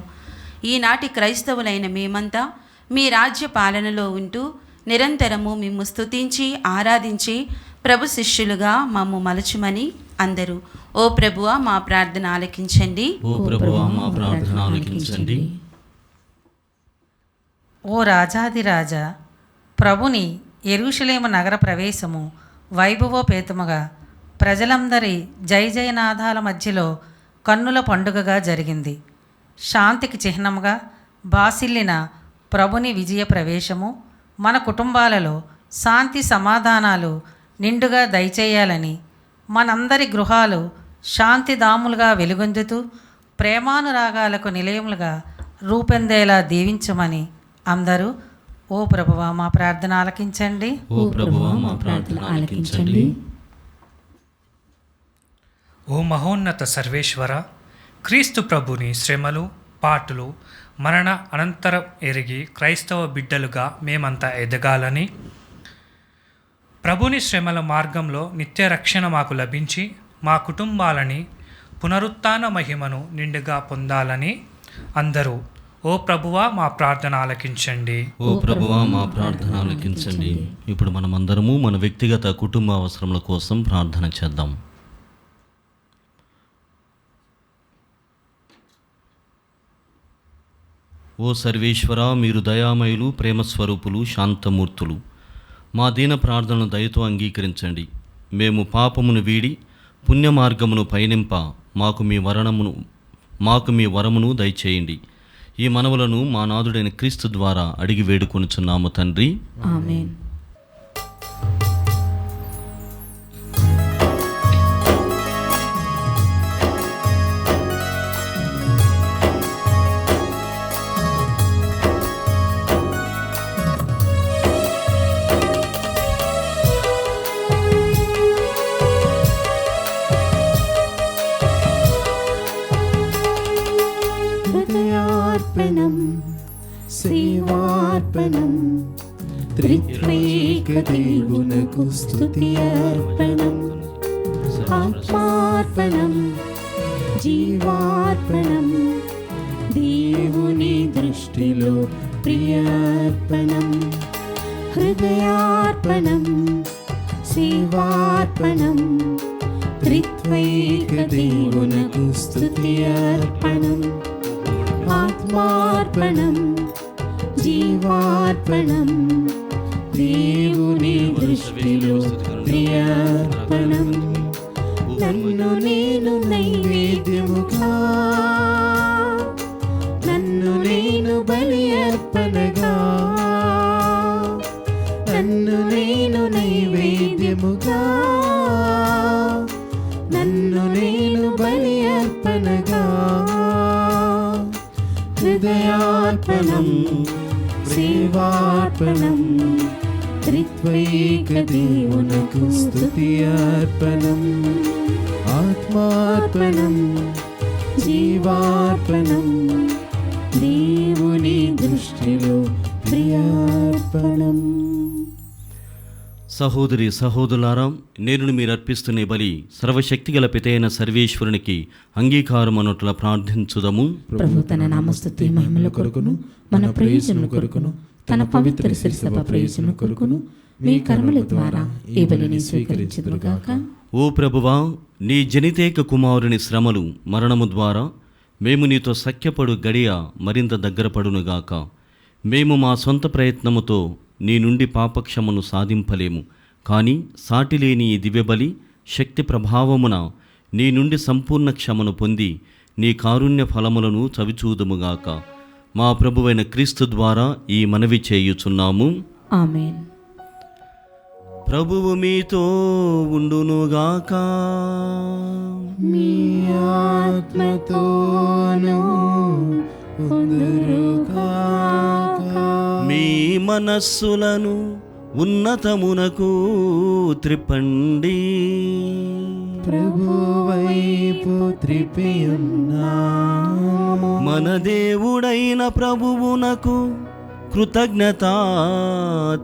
ఈనాటి క్రైస్తవులైన మేమంతా మీ రాజ్య పాలనలో ఉంటూ నిరంతరము మిమ్ము స్తుతించి ఆరాధించి ప్రభు శిష్యులుగా మమ్ము మలచుమని అందరూ ఓ ప్రభువా మా ప్రార్థన ఆలకించండి. ఓ ప్రభువా మా ప్రార్థన ఆలకించండి. ఓ రాజాదిరాజా, ప్రభుని యెరూషలేము నగర ప్రవేశము వైభవోపేతముగా ప్రజలందరి జయ జయనాదాల మధ్యలో కన్నుల పండుగగా జరిగింది. శాంతికి చిహ్నముగా బాసిల్లిన ప్రభుని విజయ ప్రవేశము మన కుటుంబాలలో శాంతి సమాధానాలు నిండుగా దయచేయాలని, మనందరి గృహాలు శాంతిధాములుగా వెలుగొందుతూ ప్రేమానురాగాలకు నిలయములుగా రూపొందేలా దీవించమని అందరూ ఓ ప్రభువా మా ప్రార్థన ఆలకించండి. ఓ ప్రభువా మా ప్రార్థన ఆలకించండి. ఓ మహోన్నత సర్వేశ్వర, క్రీస్తు ప్రభుని శ్రమలు పాటులు మరణ అనంతరం ఎరిగి క్రైస్తవ బిడ్డలుగా మేమంతా ఎదగాలని, ప్రభుని శ్రమల మార్గంలో నిత్య రక్షణ మాకు లభించి మా కుటుంబాలని పునరుత్థాన మహిమను నిండుగా పొందాలని అందరూ ఓ ప్రభువా మా ప్రార్థన ఆలకించండి. ఓ ప్రభువా మా ప్రార్థన ఆలకించండి. ఇప్పుడు మనమందరము మన వ్యక్తిగత కుటుంబ అవసరముల కోసం ప్రార్థన చేద్దాం. ఓ సర్వేశ్వర, మీరు దయామయులు, ప్రేమస్వరూపులు, శాంతమూర్తులు. మా దీన ప్రార్థనను దయతో అంగీకరించండి. మేము పాపమును వీడి పుణ్య మార్గమును పయనింప మాకు మీ వరమును దయచేయండి. ఈ మనవులను మా నాథుడైన క్రీస్తు ద్వారా అడిగి వేడుకొనుచున్నాము తండ్రి. ఆమేన్. హృదయార్పణం సేవార్పణం త్రిత్వైక దేవునకు స్తుతి అర్పణం. ఆత్మార్పణం జీవార్పణం దేవుని దృష్టిలో ప్రియార్పణం. హృదయార్పణం సేవార్పణం త్రిత్వైక దేవునకు స్తుతి అర్పణం. ఆత్మార్పణం జీవార్పణం దేవుని దృష్టిలో ప్రియార్పణం. నన్ను నేను నైవేద్యముగా, నన్ను నేను బలి అర్పణగా, నన్ను నేను నైవేద్యముగా, నన్ను నేను బలి అర్పణగా. హృదయార్పణం సేవార్పణం త్రిత్వైక దేవునకు స్తుతి అర్పణం. ఆత్మార్పణం జీవార్పణం దేవుని దృష్టిలో ప్రియార్పణం. సహోదరి సహోదరులారా, నేను మీరు అర్పిస్తున్న బలి సర్వశక్తిగల పితైన సర్వేశ్వరునికి అంగీకారం అన్నట్ల ప్రార్థించుదము. ప్రభు తన నామస్తుతి మహిమల కొరకును మన ప్రయోజనం కొరకును తన పవిత్ర శిరసభ ప్రయోజనం కొరకును మీ కర్మల ద్వారా ఈ బలిని స్వీకరించుదురుగాక. ఓ ప్రభువా, నీ జనితేక కుమారుని శ్రమలు మరణము ద్వారా మేము నీతో సఖ్యపడు గడియ మరింత దగ్గరపడునుగాక. మేము మా సొంత ప్రయత్నముతో నీ నుండి పాపక్షమను సాధింపలేము. కానీ సాటిలేని ఈ దివ్యబలి శక్తి ప్రభావమున నీ నుండి సంపూర్ణ క్షమను పొంది నీ కారుణ్య ఫలములను చవిచూదుముగాక. మా ప్రభువైన క్రీస్తు ద్వారా ఈ మనవి చేయుచున్నాము. ఆమేన్. ప్రభువు మీతో ఉండునుగాక. మీ ఆత్మతోనూ ఉందురుగాక. మీ మనస్సులను ఉన్నతమునకు త్రిప్పండి. ప్రభువైపు త్రిపియున్నాము. మన దేవుడైన ప్రభువునకు కృతజ్ఞత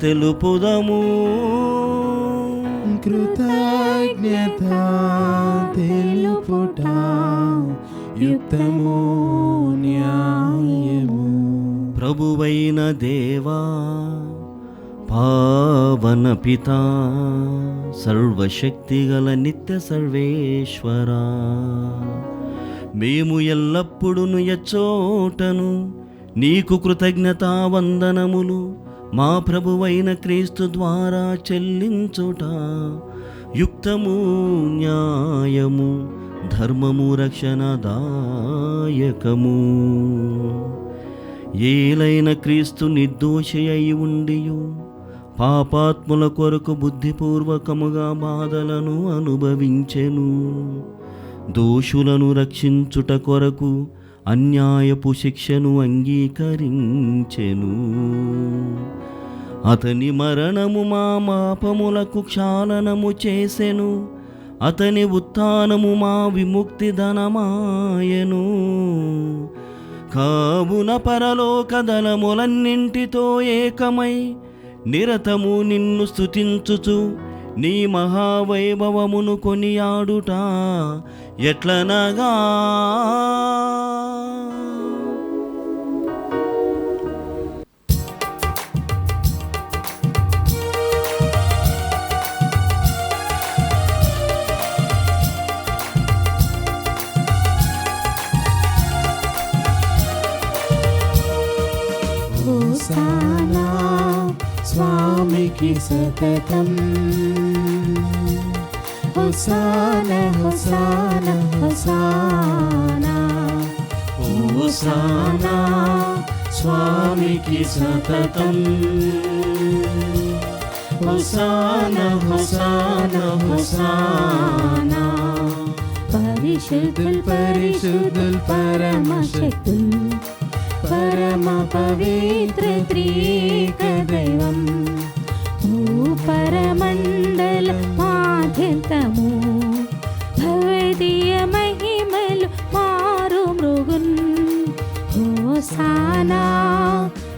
తెలుపుదము. కృతజ్ఞత తెలుపుట యుక్తము న్యాయము. ప్రభువైన దేవా, పావన పితా, సర్వశక్తిగల నిత్య సర్వేశ్వరా, మేము ఎల్లప్పుడూ ఎచ్చోటను నీకు కృతజ్ఞతా వందనములు మా ప్రభువైన క్రీస్తు ద్వారా చెల్లించుట యుక్తము న్యాయము ధర్మము రక్షణదాయకము. ఏలైన క్రీస్తు నిర్దోషి అయి ఉండియు పాపాత్ముల కొరకు బుద్ధిపూర్వకముగా బాధలను అనుభవించెను. దోషులను రక్షించుట కొరకు అన్యాయపు శిక్షను అంగీకరించెను. అతని మరణము మా పాపములకు క్షాళనము చేసెను. అతని ఉత్థానము మా విముక్తి ధనమాయెను. కావున పరలోక దళములన్నింటితో ఏకమై నిరతము నిన్ను స్తుతించుచు నీ మహావైభవమును కొనియాడుట ఎట్లనగా, హోసానా స్వామికి సతతం. హోసానా హోసానా హోసానా. హోసానా స్వామికి సతతం. హోసానా హోసానా హోసానా. పరిశుద్ధుల్ పరిశుద్ధుల్ పరమశక్తుల్ పరమ పవిత్ర త్రియేక దైవం పరమండల మాధ్యతము భవదీయ మహిమలు మారు మృగున్. హోసానా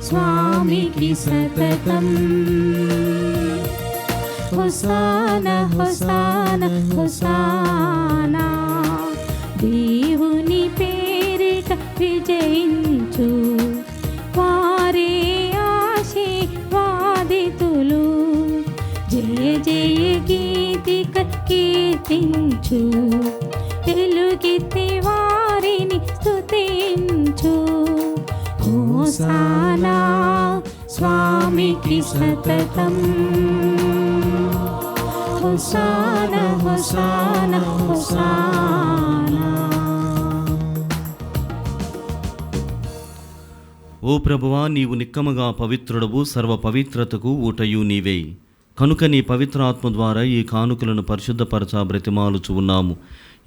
స్వామికి సతతం. హోసానా హోసానా హోసానా. దేవుని పేరిట విజయించు వారే ఆశీర్వాదితులు. జయ జయ గీతిక కీర్తించు తెలుగెత్తి వారిని స్తుతించు. హోసానా స్వామికి సతతం. హోసానా హోసానా హోసానా. ఓ ప్రభువా, నీవు నిక్కముగా పవిత్రుడవు, సర్వ పవిత్రతకు ఊటయు నీవే. కనుక నీ పవిత్రాత్మ ద్వారా ఈ కానుకలను పరిశుద్ధపరచ బ్రతిమాలుచు ఉన్నాము.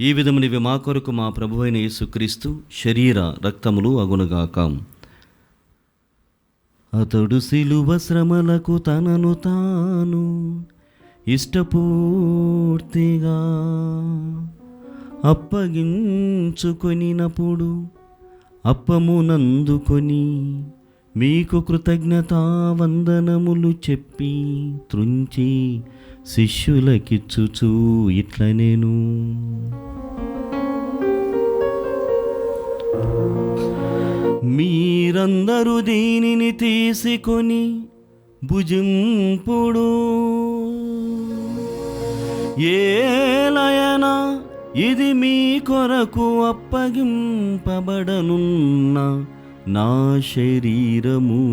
ఈ విధమునివి మా కొరకు మా ప్రభువైన యేసుక్రీస్తు శరీర రక్తములు అగునుగాక. అతడు శిలువ శ్రమలకు తనను తాను ఇష్టపూర్తిగా అప్పగించుకొనినప్పుడు అప్పమునందుకొని మీకు కృతజ్ఞతా వందనములు చెప్పి త్రుంచి శిష్యులకిచ్చుచూ ఇట్లనేను, మీరందరూ దీనిని తీసుకొని భుజింపుడు. ఏలయనా ఇది మీ కొరకు అప్పగింపబడనున్న నా శరీరము.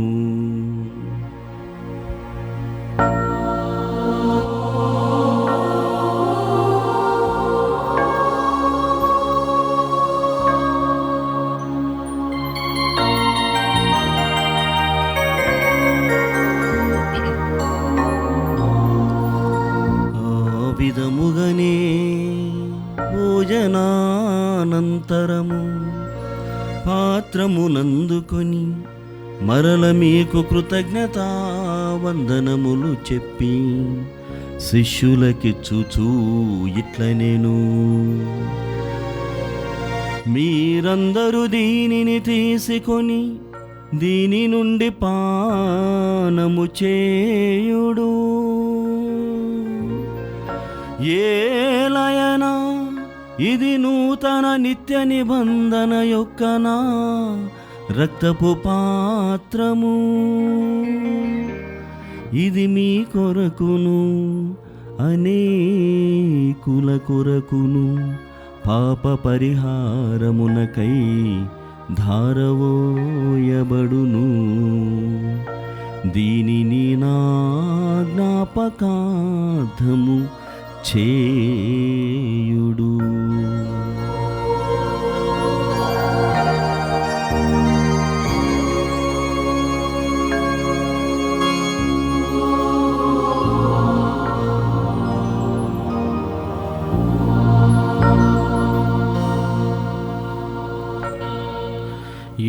విధముగనే భోజనానంతరము పాత్రమునందుకొని మరల మీకు కృతజ్ఞతా వందనములు చెప్పి శిష్యులకిచ్చుచూ ఇట్లనేను, మీరందరూ దీనిని తీసుకొని దీని నుండి పానము చేయుడు. ఏలయనా ఇది నూతన నిత్య నిబంధన యొక్క నా రక్తపు పాత్రము. ఇది మీ కొరకును అనేకుల కొరకును పాప పరిహారమునకై ధారవోయబడును. దీనిని నా జ్ఞాపకార్థము చేయుడు.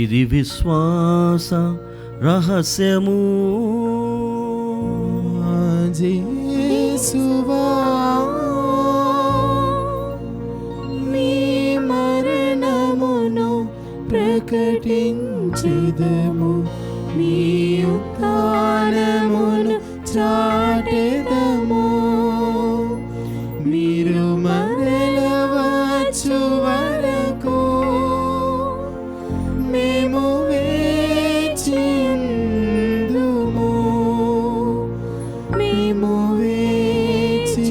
ఇది విశ్వాస రహస్యము. యేసువా మీ మరణమును ప్రకటించెదము, మీ ఉత్థానమును చాటెదము. మీరు మరల వచ్చు వరకు మేము వేచియుందుము, మేము వేచియుందుము.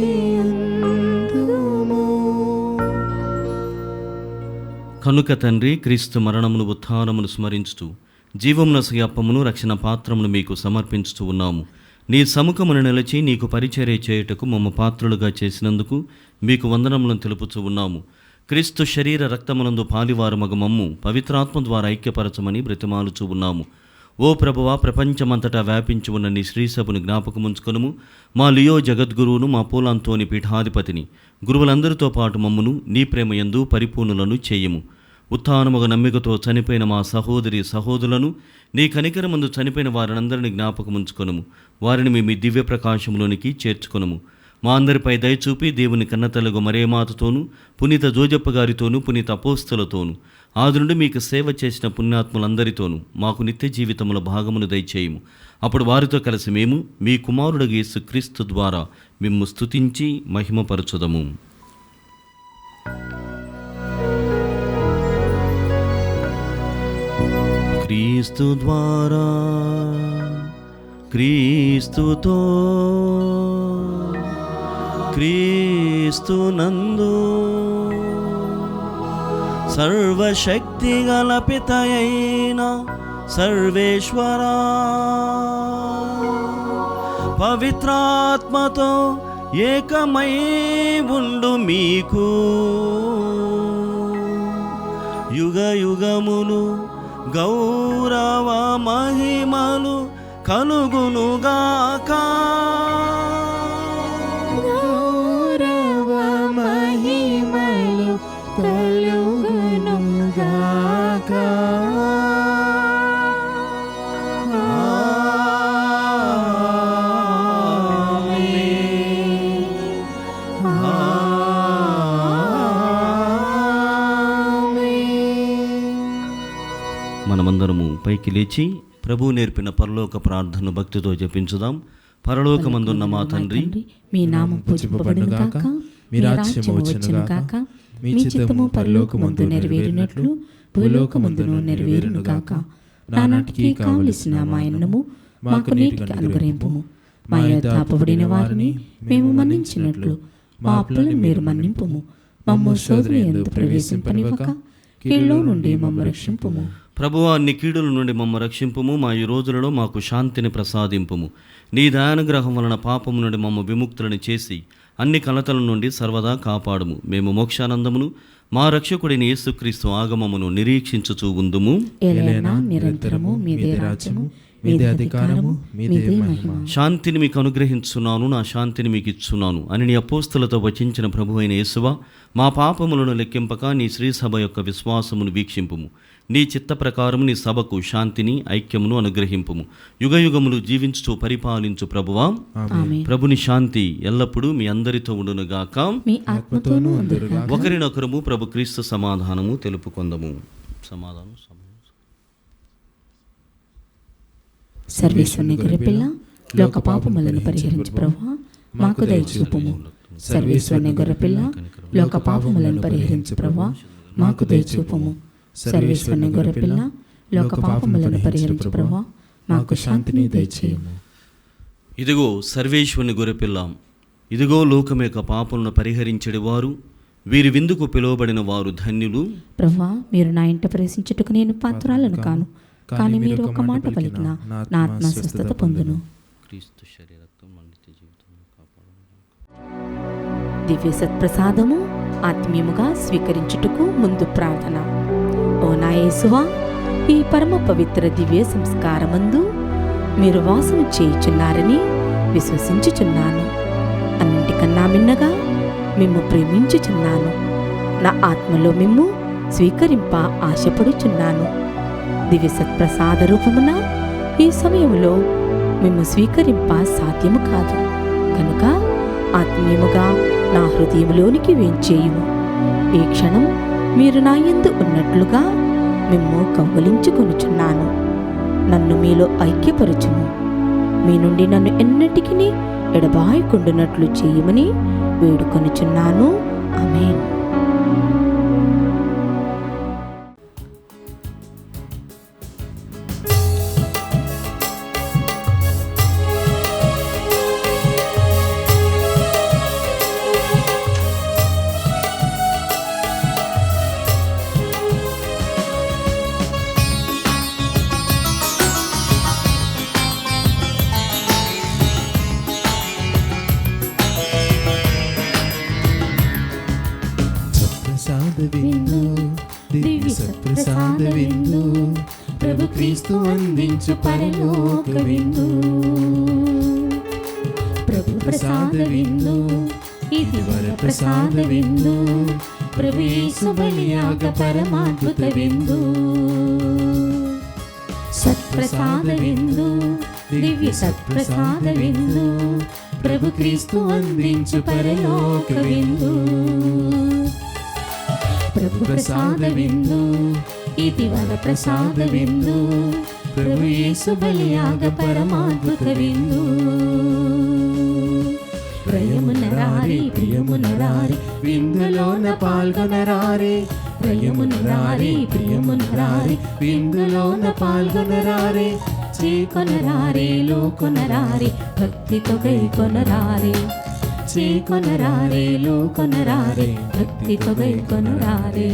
కనుక తండ్రి, క్రీస్తు మరణమును ఉత్థానమును స్మరించుతూ జీవమునసగి అప్పమును రక్షణ పాత్రమును మీకు సమర్పించుతూ ఉన్నాము. నీ సముఖమును నిలిచి నీకు పరిచర్య చేయుటకు మమ్మ పాత్రులుగా చేసినందుకు మీకు వందనములను తెలుపుతూ ఉన్నాము. క్రీస్తు శరీర రక్తమునందు పాలివారమగు మమ్ము పవిత్రాత్మ ద్వారా ఐక్యపరచమని బ్రతిమాలుచూ ఉన్నాము. ఓ ప్రభువా, ప్రపంచమంతటా వ్యాపించి ఉన్న నీ శ్రీసభను జ్ఞాపకముంచుకొనుము. మా లియో జగద్గురువును, మా పూలాంతోని పీఠాధిపతిని, గురువులందరితో పాటు మమ్మును నీ ప్రేమ యందు పరిపూర్ణులను చేయము. ఉత్థానముగ నమ్మికతో చనిపోయిన మా సహోదరి సహోదరులను, నీ కనికరమందు చనిపోయిన వారినందరినీ జ్ఞాపకముంచుకొనుము. వారిని మీ దివ్య ప్రకాశంలోనికి చేర్చుకొనుము. మా అందరిపై దయచూపి దేవుని కన్నతల్లుగు మరేమాతతోనూ, పునీత జోజప్ప గారితోనూ, పునీత అపోస్తలతోనూ, ఆది నుండి మీకు సేవ చేసిన పుణ్యాత్ములందరితోనూ మాకు నిత్య జీవితముల భాగమును దయచేయము. అప్పుడు వారితో కలిసి మేము మీ కుమారుడు యేసు క్రీస్తు ద్వారా మిమ్ము స్తుతించి మహిమపరచుదము. క్రీస్తు ద్వారా, క్రీస్తుతో, క్రీస్తునందు సర్వశక్తి గల పితయైన సర్వేశ్వరా, పవిత్రాత్మతో ఏకమై ఉండు మీకు యుగ యుగములు గౌరవ మహిమలు కలుగునుగాక. గౌరవ మహిమలు కలుగునుగాక. మనమందరము పైకి లేచి ప్రభువు నేర్పిన పరలోక ప్రార్థన భక్తితో జపించుదాం. పరలోకమందున్న మా తండ్రి, మీ నామం పూజింపబడును గాక, మీ రాజ్యము వచ్చును గాక, మీ చిత్తము పరలోకమందు నెరవేరినట్లు భూలోకమందును నెరవేరును గాక. నానాటికి కావలసిన మా అన్నము మాకు నేటికి అనుగ్రహింపుము. మా యొద్ద అప్పబడిన వారిని మేము మన్నించినట్లు మా అప్పులను మీరు మన్నింపుము. మమ్ము శోధన యందు ప్రవేశింపనివ్వక కీడులో నుండి మమ్ము రక్షింపుము. ప్రభువా, అన్ని కీడుల నుండి మమ్మ రక్షింపుము. మా ఈ రోజులలో మాకు శాంతిని ప్రసాదింపుము. నీ దయానుగ్రహం వలన పాపము నుండి మమ్మ విముక్తులను చేసి అన్ని కలతల నుండి సర్వదా కాపాడుము. మేము మోక్షానందమును మా రక్షకుడిని యేసుక్రీస్తు ఆగమమును నిరీక్షించుచూ ఉందుము. ఏలైనా నిరంతరము మీదే రాజ్యము, మీదే అధికారము, మీదే మహిమ. శాంతిని మీకు అనుగ్రహించున్నాను, నా శాంతిని మీకు ఇచ్చున్నాను అని నీ అపోస్తలతో వచించిన ప్రభు అయిన యేసువా, మా పాపములను లెక్కింపక నీ శ్రీసభ యొక్క విశ్వాసమును వీక్షింపుము. నీ చిత్త ప్రకారము నీ సభకు శాంతిని ఐక్యమును అనుగ్రహింపుము. యుగయుగములు జీవించుచు పరిపాలించు ప్రభువా, ప్రభుని శాంతి ఎల్లప్పుడూ మీ అందరితో ఉండునుగాక. మీ ఆత్మతోనూ ఉండునుగాక. ఒకరినొకరము ప్రభు క్రీస్తు సమాధానము తెలుపుకొందము. సమాధానం. సర్వేశ్వరుని గొర్రెపిల్ల, లోక పాపములను పరిహరించు ప్రభువా, మాకు దయచూపుము. సర్వేశ్వరుని గొర్రెపిల్ల, లోక పాపములను పరిహరించు ప్రభువా మాకు దయచూపుము. సర్వేశ్వరుని గొర్రెపిల్ల, లోక పాపములను పరిహరించు ప్రభువా మాకు శాంతిని దయచేయము. ఇదిగో సర్వేశ్వరుని గొర్రెపిల్ల, ఇదిగో లోకం యొక్క పాపములను పరిహరించడి వారు, వీరి విందుకు పిలువబడిన వారు ధన్యులు. ప్రభువా, మీరు నా ఇంట ప్రవేశించుటకు నేను పాత్రాలను కాను, కానీ మీరు ఒక మాట పలికిన నా ఆత్మ స్వస్థత పొందును. క్రీస్తు శరీరత్వం నిత్య జీవితం కాపాడు. దివ్య సత్ప్రసాదము ఆత్మీయముగా స్వీకరించుటకు ముందు ప్రార్థన. ఓ నా యేసువా, ఈ పరమ పవిత్ర దివ్య సంస్కారమందు మీరు వాసము చేయుచున్నారని విశ్వసించుచున్నాను. అన్నింటికన్నా మిన్నగా మిమ్ము ప్రేమించుచున్నాను. నా ఆత్మలో మిమ్ము స్వీకరింప ఆశపడుచున్నాను. దివ్య సత్ప్రసాద రూపమున ఈ సమయంలో మిమ్ము స్వీకరింప సాధ్యము కాదు కనుక ఆత్మీయముగా నా హృదయంలోనికి వేంచేయుము. ఈ క్షణం మీరు నా యందు ఉన్నట్లుగా మిమ్ము కౌగలించుకొనుచున్నాను. నన్ను మీలో ఐక్యపరచుము. మీ నుండి నన్ను ఎన్నటికీ ఎడబాయకుండునట్లు చేయమని వేడుకొనుచున్నాను. ఆమేన్. విందు దివ్య సత్ప్రసాద విందు ప్రభు క్రీస్తు అందించు పరలోక విందు. ప్రభు ప్రసాద విందు ఇది వర ప్రసాద విందు. ప్రభు యేసు బలియాగ పరమాద్భుత విందు. సత్ప్రసాద విందు దివ్య సత్ప్రసాద విందు ప్రభు క్రీస్తు అందించు పరలోక విందు. ప్రభు ప్రసాద విందు ఇది వర ప్రసాద విందు. ప్రభు యేసు బలియాగ పరమాద్భుత విందు. ప్రియమునరారి ప్రియమునరారి విందులోన పాల్గొనరారే. ప్రియమునరారి ప్రియమునరారి విందులోన పాల్గొనరారే. చేకొనరారే లోకొనరారే భక్తితో గైకొనరారే. చేకొనరారే లోకొనరారే భక్తితో గైకొనరారే.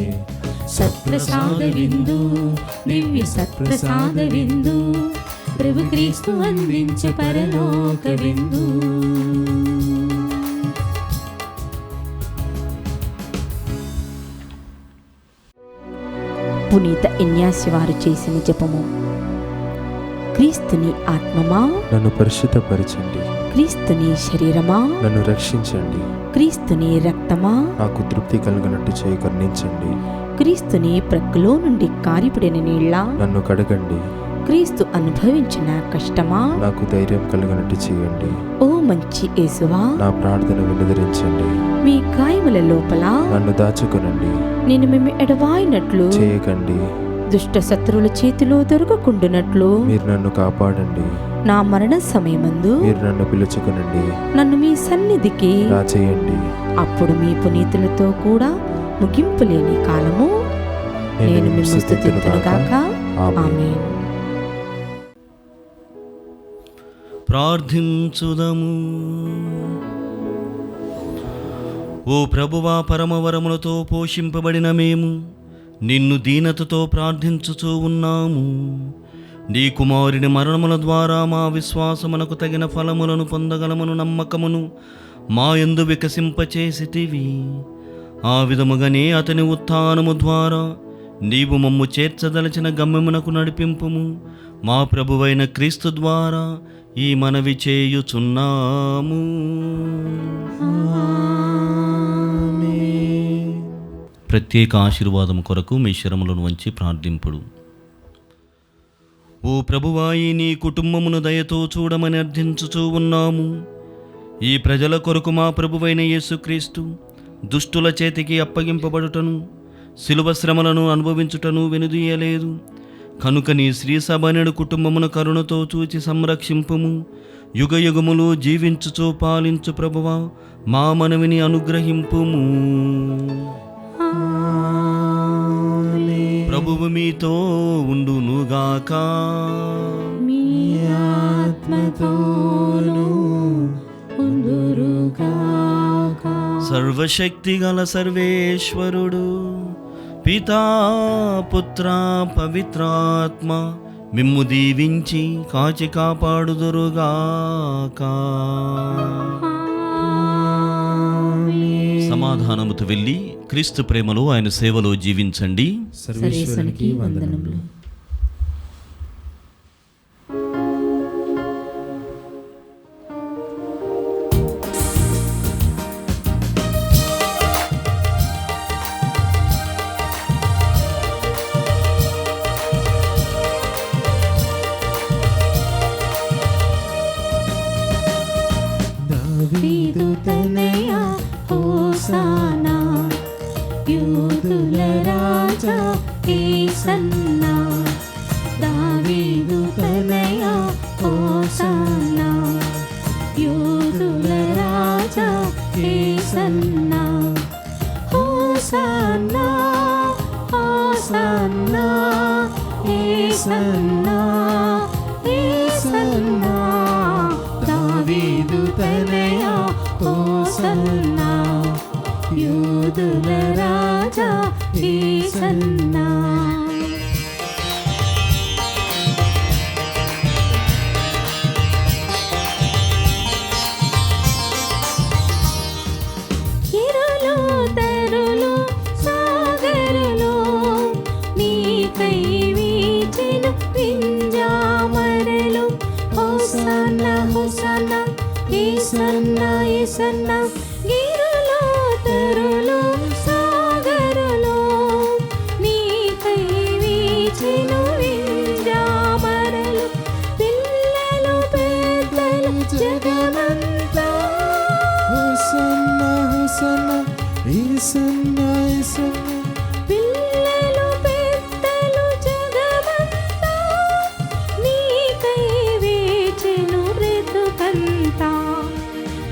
సత్ప్రసాద విందు దివ్య సత్ప్రసాద విందు ప్రభు క్రీస్తు అందించు పరలోక విందు. పునీత ఇన్యాసి వారు చేసిన జపము. క్రీస్తుని ఆత్మమా నన్ను పరిశుద్ధపరచండి. క్రీస్తుని శరీరమా నన్ను రక్షించండి. క్రీస్తుని రక్తమా నాకు తృప్తి కలిగినట్టు చేయి కరుణించండి. క్రీస్తుని ప్రక్కలో నుండి కారిపడిన నీళ్ళ నన్ను కడగండి. క్రీస్తు అనుభవించిన కష్టమా నాకు ధైర్యం కలిగినట్టు చేయండి. ఓ మంచి యేసువా, నా ప్రార్థన వినుదరించండి. మీ గాయముల లోపల నన్ను దాచుకొనండి. నేను మేము ఎడవాయినట్లు చేయకండి. దుష్ట శత్రువుల చేతిలో దొరకకుండునట్లు మీరు నన్ను కాపాడండి. నా మరణ సమయమందు మీరు నన్ను పిలుచుకొనండి. నన్ను మీ సన్నిధికి రాచేయండి. అప్పుడు మీ పునీతులతో కూడా ముగింపు లేని కాలము నేను మిమ్ము స్తుతింతునుగాక. ఆమేన్. ప్రార్థించుదము. ఓ ప్రభువా, పరమవరములతో పోషింపబడిన మేము నిన్ను దీనతతో ప్రార్థించుచూ ఉన్నాము. నీ కుమారుని మరణముల ద్వారా మా విశ్వాసమునకు తగిన ఫలములను పొందగలమను నమ్మకమును మా యందు వికసింపచేసితివి. ఆ విధముగానే అతని ఉత్థానము ద్వారా నీవు మమ్ము చేర్చదలచిన గమ్యమునకు నడిపింపుము. మా ప్రభువైన క్రీస్తు ద్వారా ఈ మనవి చేయుచున్నాము. ప్రత్యేక ఆశీర్వాదం కొరకు మీ శరములను వంచి ప్రార్థింపుడు. ఓ ప్రభువాయి, నీ కుటుంబమును దయతో చూడమని అర్థించుచూ ఉన్నాము. ఈ ప్రజల కొరకు మా ప్రభువైన యేసుక్రీస్తు దుష్టుల చేతికి అప్పగింపబడుటను, శిలువ శ్రమలను అనుభవించుటను వెనుదీయలేదు. కనుక నీ శ్రీసభనుడు కుటుంబమును కరుణతో చూచి సంరక్షింపుము. యుగయుగములు జీవించుచూ పాలించు ప్రభువా, మా మనవిని అనుగ్రహింపుము. ప్రభువు మీతో ఉండునుగాక. మీ ఆత్మతోనూ ఉండురుగాక. సర్వశక్తి గల సర్వేశ్వరుడు పితా పుత్ర పవిత్రాత్మ మిమ్ము దీవించి కాచి కాపాడుదురుగాక. సమాధానముతో వెళ్ళి క్రీస్తు ప్రేమలో ఆయన సేవలో జీవించండి. సర్వేశ్వరునికి వందనములు. దావీదు తనయా హోసానా, యూదుల రాజా యేసన్నా. దావీదు తనయా హోసానా, యూదుల రాజా యేసన్నా. Hosanna hosanna యేసన్నా యేసన్నా. దావీదు తనయా హోసన్నా, యూదుల రాజా యేసన్నా. ఇరులు తరులు సాగరులో నీకై వీచెను వింజామరలు. హోసన్నా హోసన్నా యేసన్నా యేసన్నా. గిరులో తరులు సాగరులో నీకై వీచెను వింజామరలు. పిల్లలు పెద్దలు జగమంతా హోసన్నా హోసన్నా యేసన్నా యేసన్నా. పిల్లలు పెద్దలు జగమంతా నీకై వేచెను బ్రతుకంతా.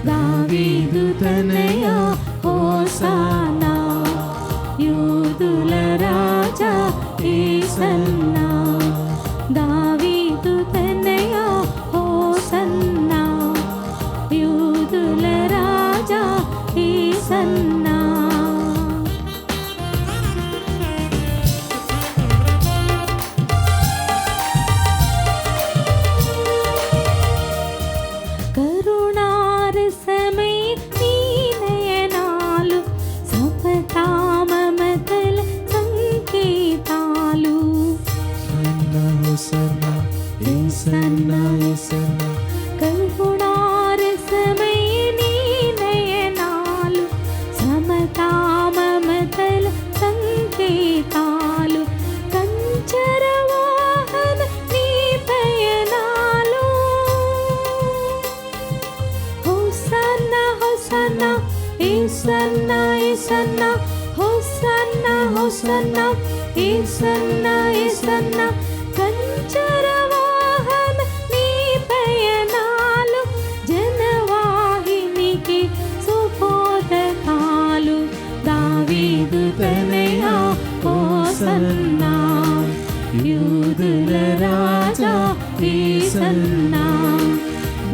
దావీదు తనయా హోసానా, యూదుల రాజా యేసన్నా. దావీదు తనయా హోసన్నా, యూదుల రాజా యేసన్నా. కరుణారసమై నీ నయనాలు, సపతామమతల సంకేతాలు. హోసన్నా యేసన్నా యేసన్నా. కరుణారసమై నీ నయనాలు, సమతామమతల సంకేతాలు. కంచరవాహన నీ పయనాలు. హోసన్నా హోసన్నా యేసన్నా యేసన్నా. హోసన్నా హోసన్నా యేసన్నా యేసన్నా. కంచరవాహన నీ పయనాలు, జనవాహినికి సుబోధకాలు. దావీదు తనయా హోసన్నా, యూదుల రాజా యేసన్నా.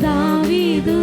దావీదు